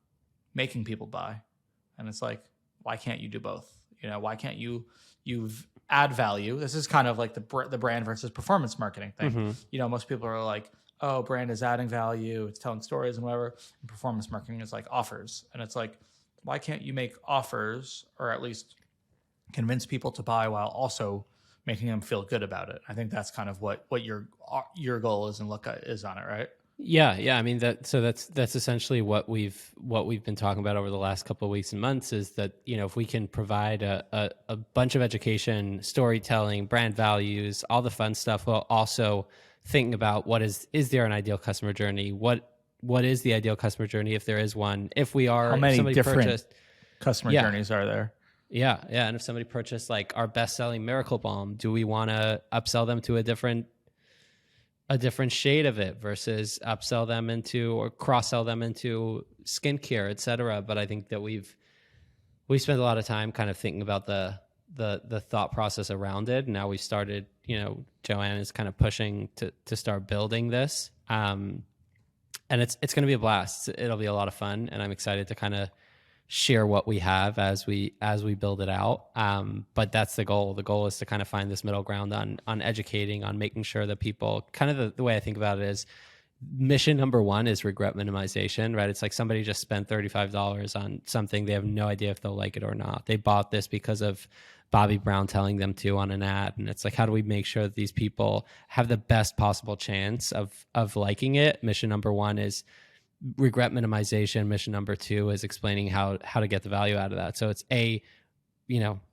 making people buy. And it's like, why can't you do both? You know, why can't you add value? This is kind of like the brand versus performance marketing thing. Mm-hmm. You know, most people are like, oh, brand is adding value, it's telling stories and whatever. And performance marketing is like offers. And it's like, why can't you make offers, or at least convince people to buy while also making them feel good about it? I think that's kind of what your goal is and look is on it, right? Yeah. I mean, that's essentially what we've been talking about over the last couple of weeks and months, is that, you know, if we can provide a bunch of education, storytelling, brand values, all the fun stuff, while also thinking about is there an ideal customer journey? What is the ideal customer journey, if there is one? If we are, how many different customer journeys are there? Yeah. And if somebody purchased like our best-selling Miracle Balm, do we want to upsell them to a different shade of it versus upsell them into, or cross-sell them into skincare, et cetera? But I think that we've spent a lot of time kind of thinking about the thought process around it. Now we've started, you know, Joanne is kind of pushing to start building this. And it's going to be a blast. It'll be a lot of fun, and I'm excited to kind of share what we have as we build it out. But that's the goal. The goal is to kind of find this middle ground on educating, on making sure that people, kind of the way I think about it is, mission number one is regret minimization, right? It's like somebody just spent $35 on something. They have no idea if they'll like it or not. They bought this because of Bobby Brown telling them to on an ad. And it's like, how do we make sure that these people have the best possible chance of liking it? Mission number one is regret minimization. Mission number two is explaining how to get the value out of that. So it's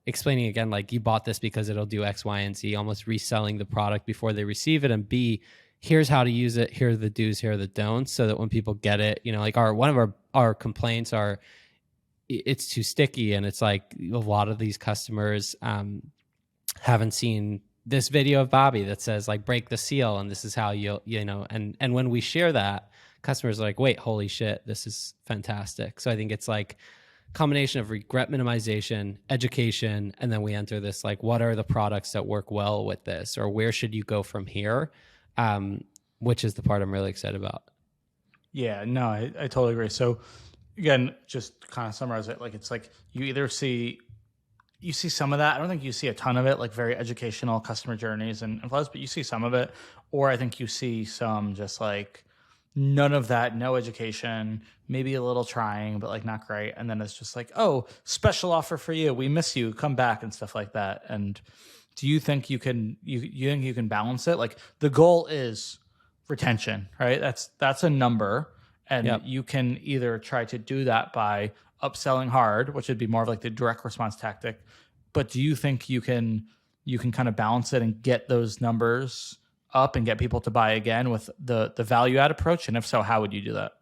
explaining again, like, you bought this because it'll do X, Y, and Z, almost reselling the product before they receive it. And B, here's how to use it. Here are the do's, here are the don'ts, so that when people get it, you know, like one of our complaints are it's too sticky. And it's like, a lot of these customers haven't seen this video of Bobby that says, like, break the seal, and this is how you know, and when we share that, customers are like, wait, holy shit, this is fantastic. So I think it's like a combination of regret minimization, education, and then we enter this, like, what are the products that work well with this, or where should you go from here? which is the part I'm really excited about. Yeah, no, I totally agree. So again, just to kind of summarize it, like it's like you either see some of that. I don't think you see a ton of it, like very educational customer journeys and flows, but you see some of it. Or I think you see some just like none of that, no education, maybe a little trying, but like not great. And then it's just like, oh, special offer for you. We miss you. Come back and stuff like that. And do you think you think you can balance it? Like the goal is retention, right? That's a number. And you can either try to do that by upselling hard, which would be more of like the direct response tactic. But do you think you can kind of balance it and get those numbers up and get people to buy again with the value add approach? And if so, how would you do that?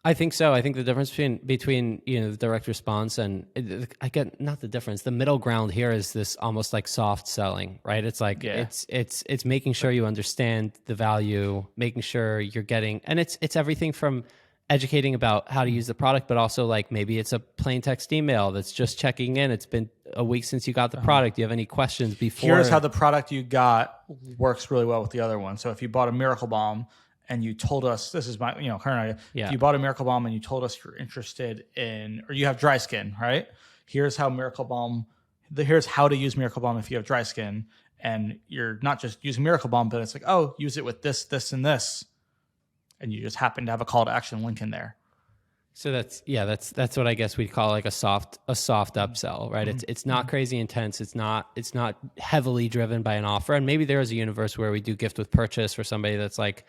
I think so. I think the difference between the direct response and I get not the difference. The middle ground here is this almost like soft selling, right? It's like it's making sure you understand the value, making sure you're getting, and it's everything from educating about how to use the product, but also like maybe it's a plain text email that's just checking in. It's been a week since you got the product. Do you have any questions before? Here's how the product you got works really well with the other one. So if you bought a Miracle Balm and you told us, this is my current idea. Yeah. If you bought a Miracle Balm and you told us you're interested in, or you have dry skin, right? Here's how here's how to use Miracle Balm if you have dry skin, and you're not just using Miracle Balm, but it's like, oh, use it with this, this, and this. And you just happen to have a call to action link in there. So that's what I guess we'd call like a soft upsell, right? Mm-hmm. It's not crazy intense. It's not heavily driven by an offer. And maybe there is a universe where we do gift with purchase for somebody that's like,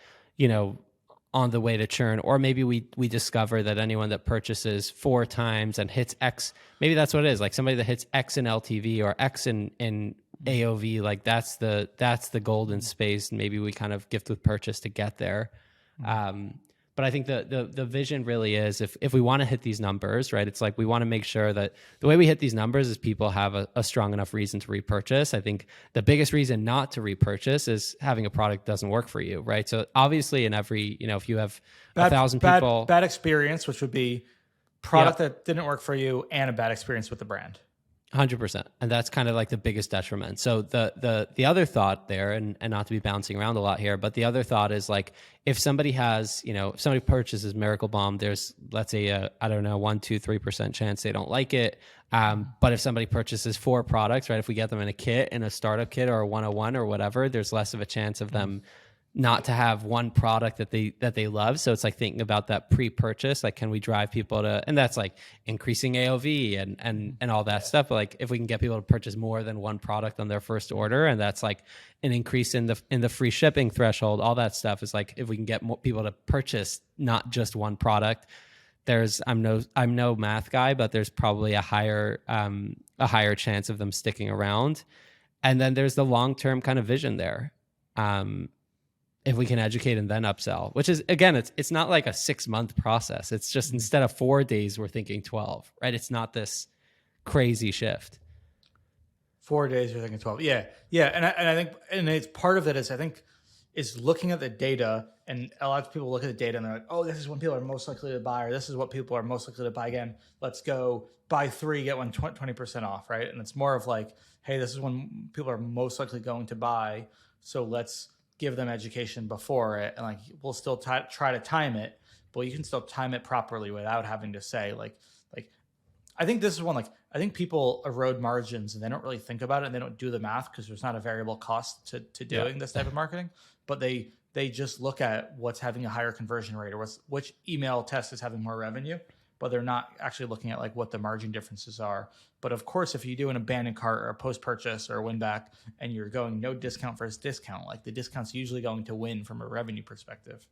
on the way to churn, or maybe we discover that anyone that purchases 4 times and hits X, maybe that's what it is. Like somebody that hits X in LTV or X in AOV, like that's the golden space. And maybe we kind of gift with purchase to get there. But I think the vision really is if we want to hit these numbers, right? It's like we want to make sure that the way we hit these numbers is people have a strong enough reason to repurchase. I think the biggest reason not to repurchase is having a product doesn't work for you, right? So obviously in every, if you have 1,000 people. Bad experience, which would be product that didn't work for you and a bad experience with the brand. 100%. And that's kind of like the biggest detriment. So the other thought there, and not to be bouncing around a lot here, but the other thought is like, if somebody has, if somebody purchases Miracle Balm, there's, let's say, 1-3% chance they don't like it. But if somebody purchases 4 products, right, if we get them in a kit, in a startup kit or a 101 or whatever, there's less of a chance of them not to have one product that they love. So it's like thinking about that pre-purchase, like can we drive people to, and that's like increasing AOV and all that stuff. But like if we can get people to purchase more than one product on their first order, and that's like an increase in the free shipping threshold, all that stuff is like if we can get more people to purchase not just one product. I'm no math guy, but there's probably a higher chance of them sticking around. And then there's the long-term kind of vision there. If we can educate and then upsell, which is, again, it's not like a 6-month process. It's just instead of 4 days, we're thinking 12, right? It's not this crazy shift. 4 days, you're thinking 12. Yeah. Yeah. And I think, and it's part of it is, I think, is looking at the data, and a lot of people look at the data and they're like, oh, this is when people are most likely to buy, or this is what people are most likely to buy again. Let's go buy 3, get 20% off, right? And it's more of like, hey, this is when people are most likely going to buy. So let's give them education before it, and like we'll still try to time it, but you can still time it properly without having to say like I think this is one, like I think people erode margins and they don't really think about it and they don't do the math because there's not a variable cost to doing this type of marketing, but they just look at what's having a higher conversion rate or which email test is having more revenue, but they're not actually looking at like what the margin differences are. But of course, if you do an abandoned cart or a post-purchase or a win back and you're going no discount versus discount, like the discount's usually going to win from a revenue perspective.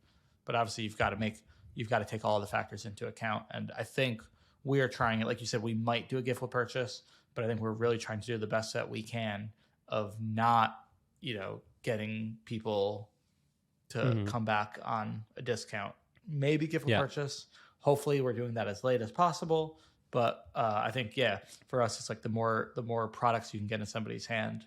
But obviously you've got to take all of the factors into account. And I think we are trying it. Like you said, we might do a gift with purchase, but I think we're really trying to do the best that we can of not, getting people to come back on a discount. Maybe gift with purchase. Hopefully we're doing that as late as possible. But I think, for us, it's like the more products you can get in somebody's hand,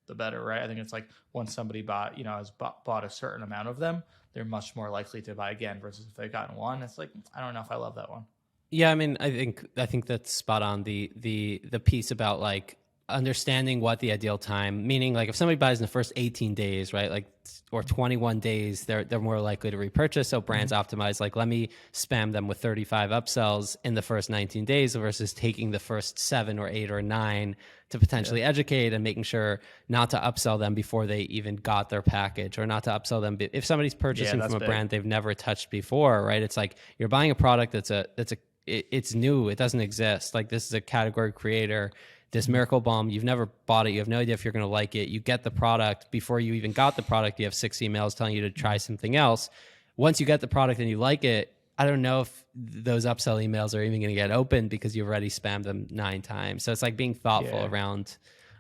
the better, right? I think it's like once somebody bought a certain amount of them, they're much more likely to buy again versus if they've gotten one. It's like, I don't know if I love that one. Yeah, I mean, I think that's spot on. The piece about like understanding what the ideal time, meaning like if somebody buys in the first 18 days, right, like, or 21 days, they're more likely to repurchase. So brands optimize, like, let me spam them with 35 upsells in the first 19 days versus taking the first 7 or 8 or 9 to potentially educate and making sure not to upsell them before they even got their package, or not to upsell them if somebody's purchasing from a brand they've never touched before, right? It's like you're buying a product it's new, it doesn't exist. Like, this is a category creator. This Miracle Balm, you've never bought it. You have no idea if you're going to like it. You get the product. Before you even got the product, you have 6 emails telling you to try something else. Once you get the product and you like it, I don't know if those upsell emails are even going to get opened because you've already spammed them 9 times. So it's like being thoughtful around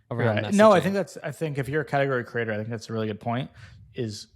messaging. No, I think if you're a category creator, I think that's a really good point, is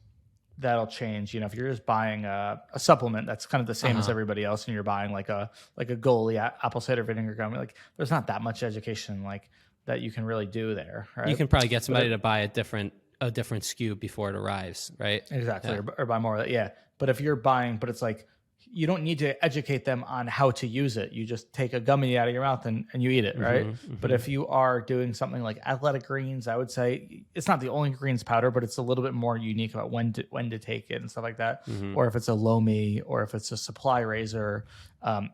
that'll change. You know, if you're just buying a supplement that's kind of the same as everybody else, and you're buying like a Goalie apple cider vinegar gum, like there's not that much education like that you can really do there, right? You can probably get somebody to buy a different SKU before it arrives, right? Exactly, or buy more of that. Yeah, but if you're buying, but it's like, you don't need to educate them on how to use it. You just take a gummy out of your mouth and you eat it, right? But if you are doing something like athletic greens, I would say it's not the only greens powder, but it's a little bit more unique about when to take it and stuff like that. Or if it's a Lomi, or if it's a supply razor,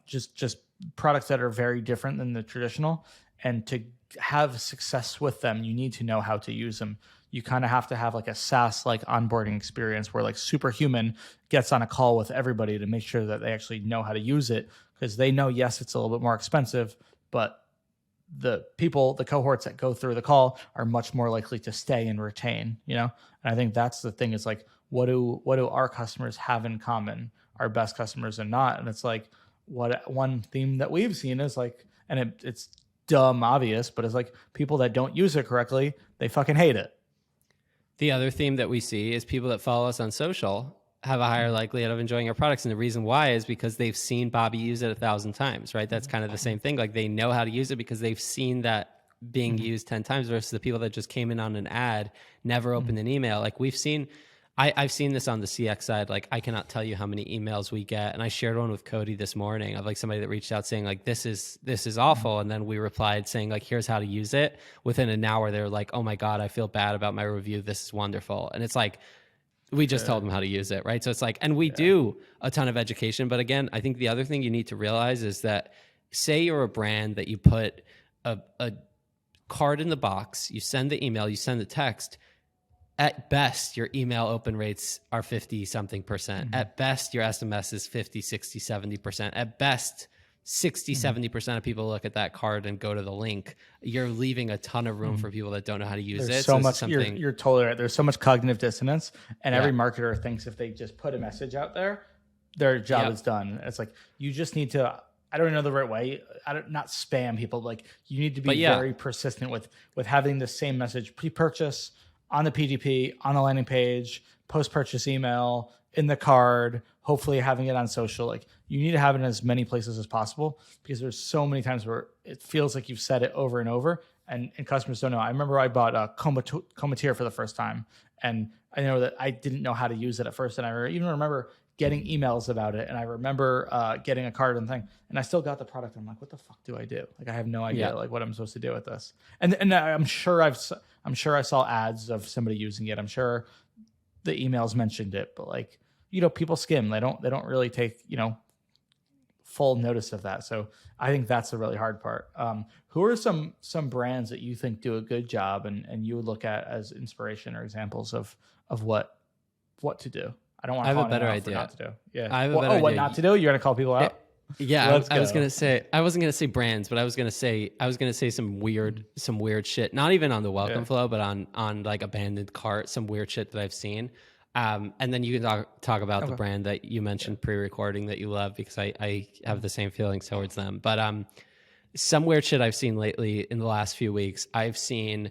just products that are very different than the traditional. And to have success with them, you need to know how to use them. You kind of have to have like a SaaS like onboarding experience where like Superhuman gets on a call with everybody to make sure that they actually know how to use it, because they know, yes, it's a little bit more expensive, but the cohorts that go through the call are much more likely to stay and retain, you know? And I think that's the thing, is like, what do our customers have in common, our best customers and not? And it's like, what one theme that we've seen is like, and it's dumb obvious, but it's like people that don't use it correctly, they fucking hate it. The other theme that we see is people that follow us on social have a higher likelihood of enjoying our products. And the reason why is because they've seen Bobby use it 1,000 times, right? That's kind of the same thing. Like, they know how to use it because they've seen that being used 10 times, versus the people that just came in on an ad, never opened an email. Like, I've seen this on the CX side. Like, I cannot tell you how many emails we get. And I shared one with Cody this morning of like somebody that reached out saying like, this is awful. And then we replied saying like, here's how to use it. Within an hour, they were like, oh my God, I feel bad about my review. This is wonderful. And it's like, we just told them how to use it, right? So it's like, and we do a ton of education. But again, I think the other thing you need to realize is that, say you're a brand that you put a card in the box, you send the email, you send the text. At best, your email open rates are 50 something percent. At best, your SMS is 50, 60, 70%. At best, 60, 70% of people look at that card and go to the link. You're leaving a ton of room for people that don't know how to use There's it. So much, you're totally right. There's so much cognitive dissonance, and every marketer thinks if they just put a message out there, their job is done. It's like, you just need to, I don't know the right way. Not spam people. Like, you need to be very persistent with having the same message pre-purchase, on the PDP, on the landing page, post-purchase email, in the card, hopefully having it on social. Like, you need to have it in as many places as possible, because there's so many times where it feels like you've said it over and over, and customers don't know. I remember I bought a Comateer for the first time, and I know that I didn't know how to use it at first, and I even remember getting emails about it, and I remember getting a card and thing, and I still got the product. I'm like, what the fuck do I do? Like, I have no idea like what I'm supposed to do with this. And I'm sure I saw ads of somebody using it. I'm sure the emails mentioned it, but like, you know, people skim. They don't really take, you know, full notice of that. So I think that's the really hard part. Who are some brands that you think do a good job and you would look at as inspiration or examples of what to do? I don't want to. I have a better idea. Not to do. Yeah. I have a better idea. What not to do? You're gonna call people out? Yeah. I was gonna say, I wasn't gonna say brands, but I was gonna say some weird shit. Not even on the welcome flow, but on like abandoned cart, some weird shit that I've seen. And then you can talk about the brand that you mentioned pre-recording that you love, because I have the same feelings towards them. But some weird shit I've seen lately in the last few weeks. I've seen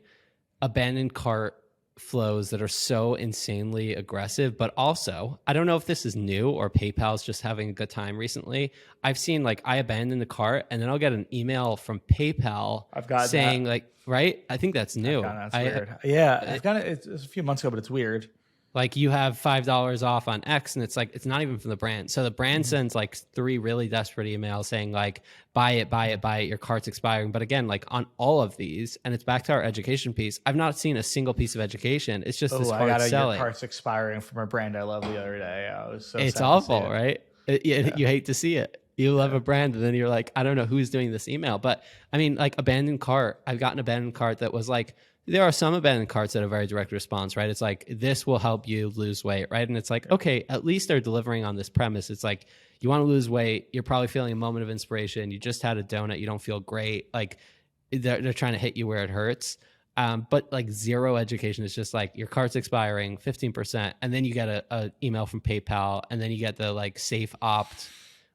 abandoned cart flows that are so insanely aggressive, but also, I don't know if this is new or PayPal's just having a good time recently. I've seen like, I abandoned the cart and then I'll get an email from PayPal saying that. Like, right? I think that's new. That's weird. Yeah, I've got it. It's a few months ago, but it's weird. Like you have $5 off on X, and it's like, it's not even from the brand. So the brand sends like 3 really desperate emails saying like, buy it, buy it, buy it, your cart's expiring. But again, like on all of these, and it's back to our education piece, I've not seen a single piece of education. It's just this hard selling. Your cart's expiring from a brand I love the other day. I was so It's sad awful, to see it. right? You hate to see it. You love a brand, and then you're like, I don't know who's doing this email. But I mean, like abandoned cart, I've gotten abandoned cart that was like, there are some abandoned carts that are very direct response, right? It's like, this will help you lose weight, right? And it's like, okay, at least they're delivering on this premise. It's like, you want to lose weight, you're probably feeling a moment of inspiration, you just had a donut, you don't feel great. Like they're trying to hit you where it hurts. But like zero education is just like, your cart's expiring, 15%. And then you get a email from PayPal, and then you get the like safe opt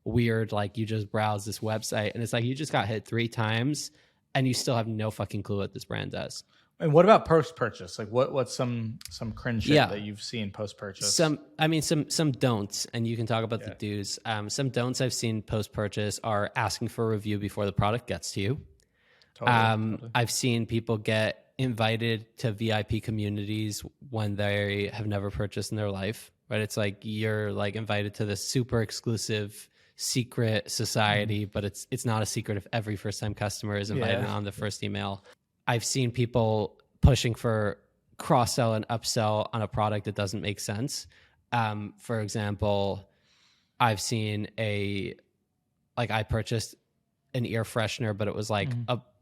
weird, like you just browse this website, and it's like, you just got hit 3 times and you still have no fucking clue what this brand does. And what about post-purchase? Like what's some cringe shit that you've seen post-purchase? Some don'ts, and you can talk about the do's. Some don'ts I've seen post-purchase are asking for a review before the product gets to you. Totally. I've seen people get invited to VIP communities when they have never purchased in their life, right? It's like you're like invited to this super exclusive secret society, but it's not a secret if every first-time customer is invited on the first email. I've seen people pushing for cross-sell and upsell on a product that doesn't make sense. For example, I've seen I purchased an ear freshener, but it was like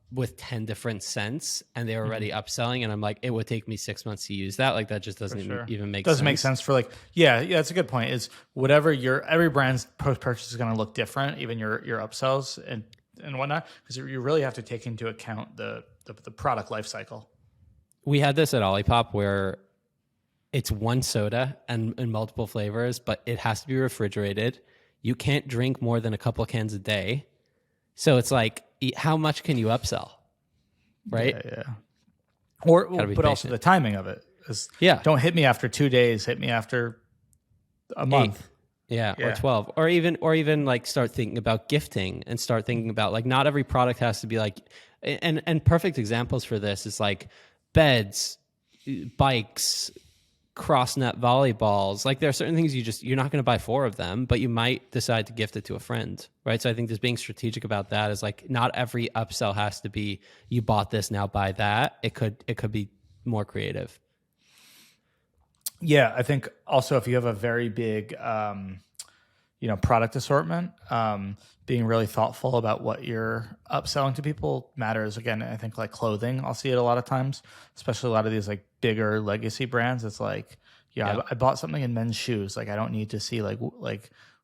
with 10 different scents, and they were already upselling, and I'm like, it would take me 6 months to use that. Like that just doesn't even make sense. Doesn't make sense for like, that's a good point. Is whatever every brand's post-purchase is going to look different, even your upsells and whatnot, because you really have to take into account the product life cycle. We had this at Olipop where it's one soda and in multiple flavors, but it has to be refrigerated. You can't drink more than a couple of cans a day. So it's like, how much can you upsell? Right? Yeah. But also the timing of it is, don't hit me after 2 days, hit me after a month. Yeah, or 12. Or even like start thinking about gifting, and start thinking about like, not every product has to be like, and perfect examples for this is like beds, bikes, cross net volleyballs. Like there are certain things you're not going to buy 4 of them, but you might decide to gift it to a friend, right? So I think just being strategic about that is like, not every upsell has to be, you bought this, now buy that. It could be more creative. Yeah, I think also if you have a very big, product assortment, being really thoughtful about what you're upselling to people matters. Again, I think like clothing, I'll see it a lot of times, especially a lot of these like bigger legacy brands. It's like, I bought something in men's shoes. Like I don't need to see like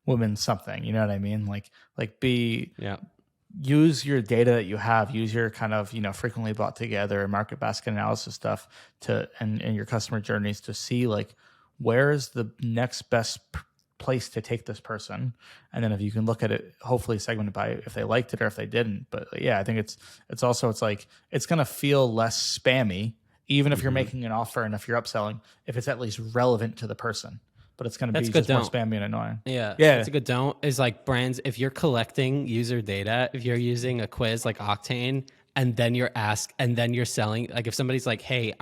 women's something. You know what I mean? Use your data that you have, use your kind of, frequently bought together market basket analysis stuff and your customer journeys to see like, where is the next best place to take this person. And then if you can look at it, hopefully segmented by if they liked it or if they didn't. But I think it's like, it's going to feel less spammy, even if you're making an offer and if you're upselling, if it's at least relevant to the person. But it's going to be just more spammy and annoying. Yeah. That's a good don't. Is like brands, if you're collecting user data, if you're using a quiz like Octane, and then you're selling, like if somebody's like, hey,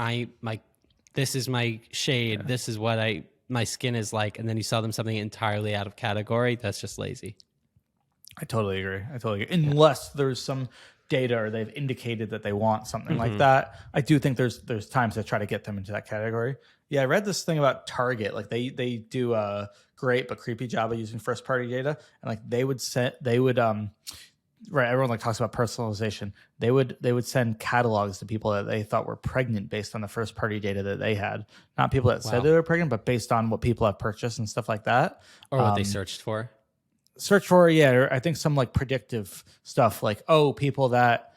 this is my shade, this is what my skin is like, and then you sell them something entirely out of category, that's just lazy. I totally agree. Unless there's some data or they've indicated that they want something like that. I do think there's times to try to get them into that category. Yeah, I read this thing about Target. Like they do a great but creepy job of using first party data, and like they would right, everyone like talks about personalization. They would send catalogs to people that they thought were pregnant based on the first party data that they had. Not people that said they were pregnant, but based on what people have purchased and stuff like that. Or what they searched for. I think some like predictive stuff like, people that,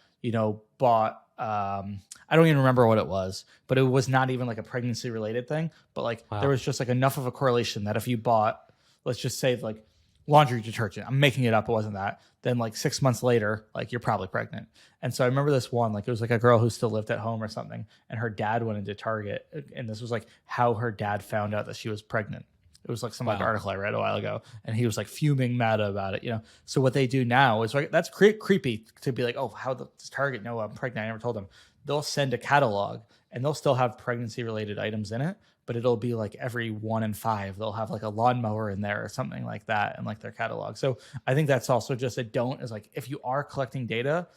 bought, I don't even remember what it was, but it was not even like a pregnancy related thing. But like there was just like enough of a correlation that if you bought, let's just say like laundry detergent, I'm making it up, it wasn't that, then like 6 months later, like you're probably pregnant. And so I remember this one, like it was like a girl who still lived at home or something, and her dad went into Target, and this was like how her dad found out that she was pregnant. It was like some like article I read a while ago, and he was like fuming mad about it, So what they do now is like, that's creepy to be like, oh, how does Target know I'm pregnant? I never told them. they'll send a catalog and they'll still have pregnancy related items in it, but it'll be like every 1 in 5 they'll have like a lawnmower in there or something like that in like their catalog. So I think that's also just a don't, is like, if you are collecting data,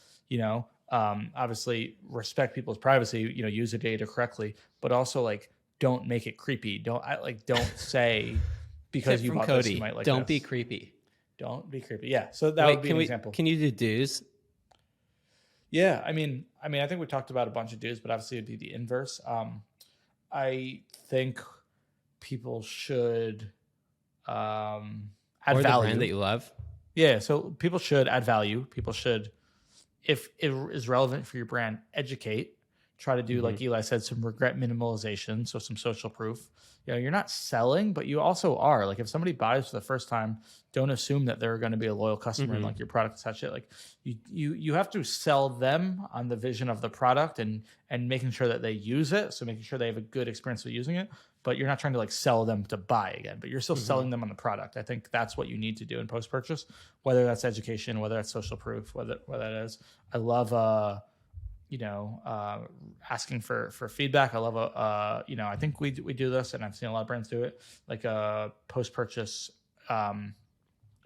obviously respect people's privacy, use the data correctly, but also like don't make it creepy. Don't say because you bought Cody, this, you might like don't this. be creepy. Don't be creepy. Yeah. So that would be an example. Can you do do's? Yeah. I mean, I think we talked about a bunch of do's, but obviously it'd be the inverse. I think people should add or the value. brand that you love. Yeah. So people should add value. People should, if it is relevant for your brand, educate. Try to do, like Eli said, some regret minimalization, so some social proof. You're not selling, but you also are. Like, if somebody buys for the first time, don't assume that they're going to be a loyal customer and like your product such it. Like, you have to sell them on the vision of the product and making sure that they use it. So making sure they have a good experience with using it. But you're not trying to like sell them to buy again, but you're still selling them on the product. I think that's what you need to do in post purchase, whether that's education, whether that's social proof, whether that is. I love asking for feedback. I love I think we do this, and I've seen a lot of brands do it, like a post-purchase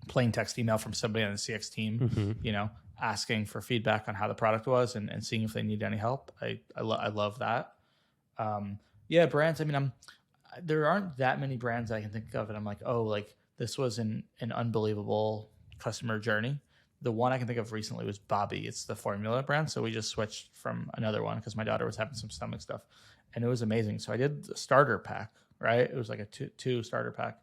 plain text email from somebody on the CX team, asking for feedback on how the product was and seeing if they need any help. I love that. Brands. I mean, there aren't that many brands I can think of, and I'm like, oh, like this was an unbelievable customer journey. The one I can think of recently was Bobby. It's the formula brand. So we just switched from another one because my daughter was having some stomach stuff, and it was amazing. So I did the starter pack, right? It was like a two starter pack,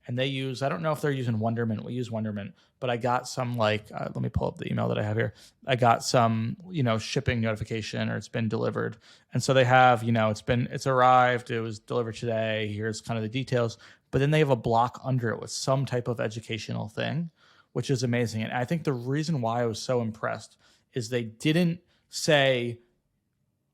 and they use, I don't know if they're using Wondermint. We use Wondermint, but I got some let me pull up the email that I have here. I got some, shipping notification, or it's been delivered. And so they have, it's arrived. It was delivered today. Here's kind of the details, but then they have a block under it with some type of educational thing, which is amazing. And I think the reason why I was so impressed is they didn't say,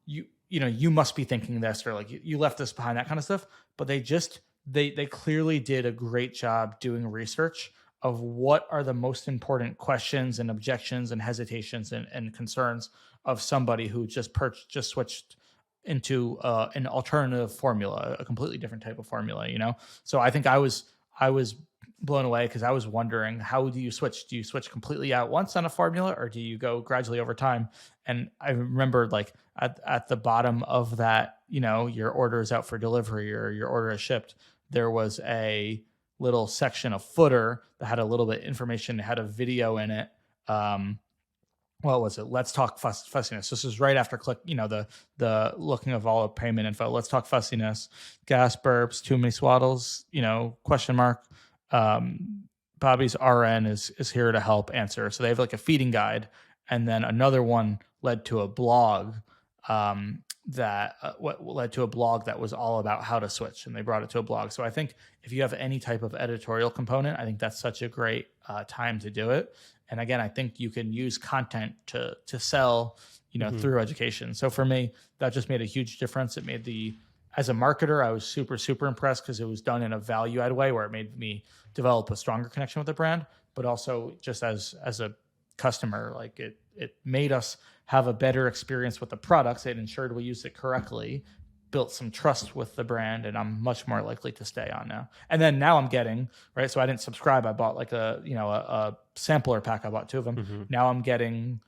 you must be thinking this, or like you left this behind, that kind of stuff. But they clearly did a great job doing research of what are the most important questions and objections and hesitations and concerns of somebody who just switched into an alternative formula, a completely different type of formula, So I think I was blown away, because I was wondering, how do you switch? Do you switch completely out once on a formula, or do you go gradually over time? And I remember like at the bottom of that, your order is out for delivery or your order is shipped, there was a little section of footer that had a little bit of information, it had a video in it. What was it? Let's talk fussiness. This is right after click, the looking of all the payment info. Let's talk fussiness, gas burps, too many swaddles, question mark. Bobby's RN is here to help answer. So they have like a feeding guide, and then another one led to a blog that was all about how to switch, and they brought it to a blog. So I think if you have any type of editorial component, I think that's such a great time to do it. And again, I think you can use content to sell, through education. So for me, that just made a huge difference. It made as a marketer, I was super, super impressed because it was done in a value add way where it made me develop a stronger connection with the brand, but also just as a customer, like it made us have a better experience with the products. It ensured we used it correctly, built some trust with the brand, and I'm much more likely to stay on now. And then now I'm getting, right? So I didn't subscribe. I bought like a sampler pack. I bought 2 of them. Now I'm getting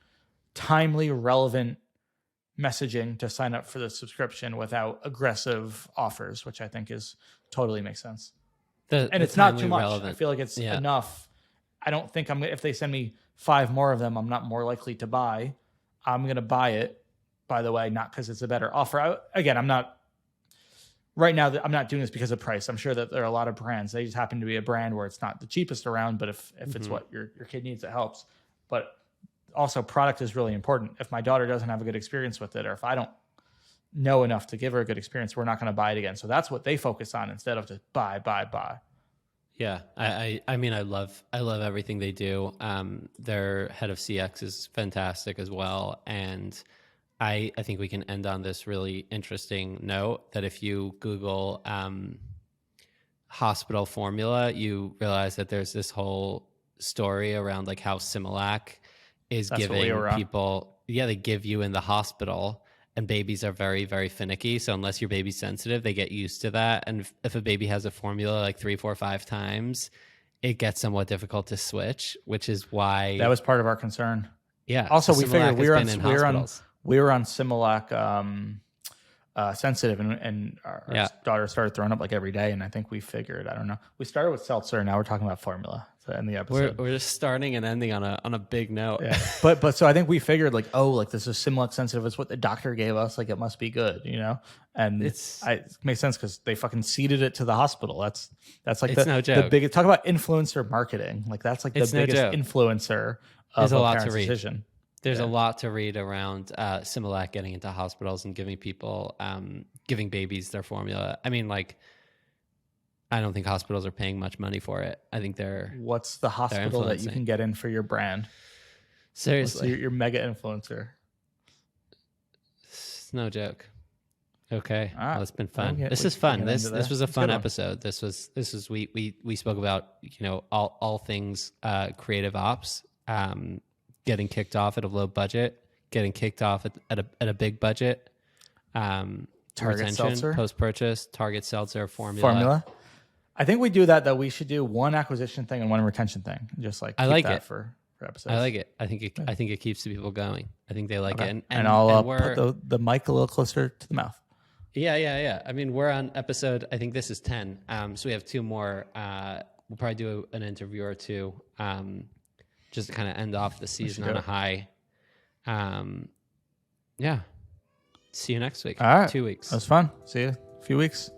timely, relevant messaging to sign up for the subscription without aggressive offers, which I think totally makes sense. And it's not too much. Relevant. I feel like it's enough. I don't think if they send me 5 more of them, I'm not more likely to buy. I'm going to buy it, by the way, not because it's a better offer. I'm not doing this because of price. I'm sure that there are a lot of brands. They just happen to be a brand where it's not the cheapest around, but if it's what your kid needs, it helps. But also, product is really important. If my daughter doesn't have a good experience with it, or if I don't know enough to give her a good experience, we're not going to buy it again. So that's what they focus on instead of just buy. Yeah, I mean, I love everything they do. Their head of CX is fantastic as well, and I think we can end on this really interesting note that if you Google hospital formula, you realize that there's this whole story around like how Similac is giving people, they give you in the hospital, and babies are very, very finicky. So unless your baby's sensitive, they get used to that. And if a baby has a formula like 3, 4, 5 times, it gets somewhat difficult to switch, which is why that was part of our concern. Yeah. Also, so we figured we were on Similac sensitive, and our daughter started throwing up like every day. And I think we figured, I don't know, we started with seltzer, and now we're talking about formula to end the episode. We're just starting and ending on a big note. Yeah. but so I think we figured like, oh, like this is Similac sensitive. It's what the doctor gave us. Like it must be good, you know? And it makes sense because they fucking seeded it to the hospital. That's like the biggest, talk about influencer marketing. Like that's like the biggest influencer of a parent's decision. There's a lot to read around Similac getting into hospitals and giving people, giving babies their formula. I mean, like, I don't think hospitals are paying much money for it. I think What's the hospital that you can get in for your brand? Seriously. Your mega influencer. It's no joke. Okay. Well, it's been fun. Okay. This is fun. This was a fun episode. This was we spoke about, all things creative ops. Getting kicked off at a low budget, getting kicked off at a big budget, Target seltzer, post-purchase, Target seltzer, formula. I think we do that we should do one acquisition thing and one retention thing. Just like I like that it for episodes. I like it. I think it keeps the people going. I think they like it. And I'll put the mic a little closer to the mouth. Yeah. I mean, we're on episode, I think this is 10. So we have 2 more. We'll probably do an interview or 2. Just to kind of end off the season on a high. Yeah. See you next week. All right. 2 weeks. That was fun. See you in a few weeks.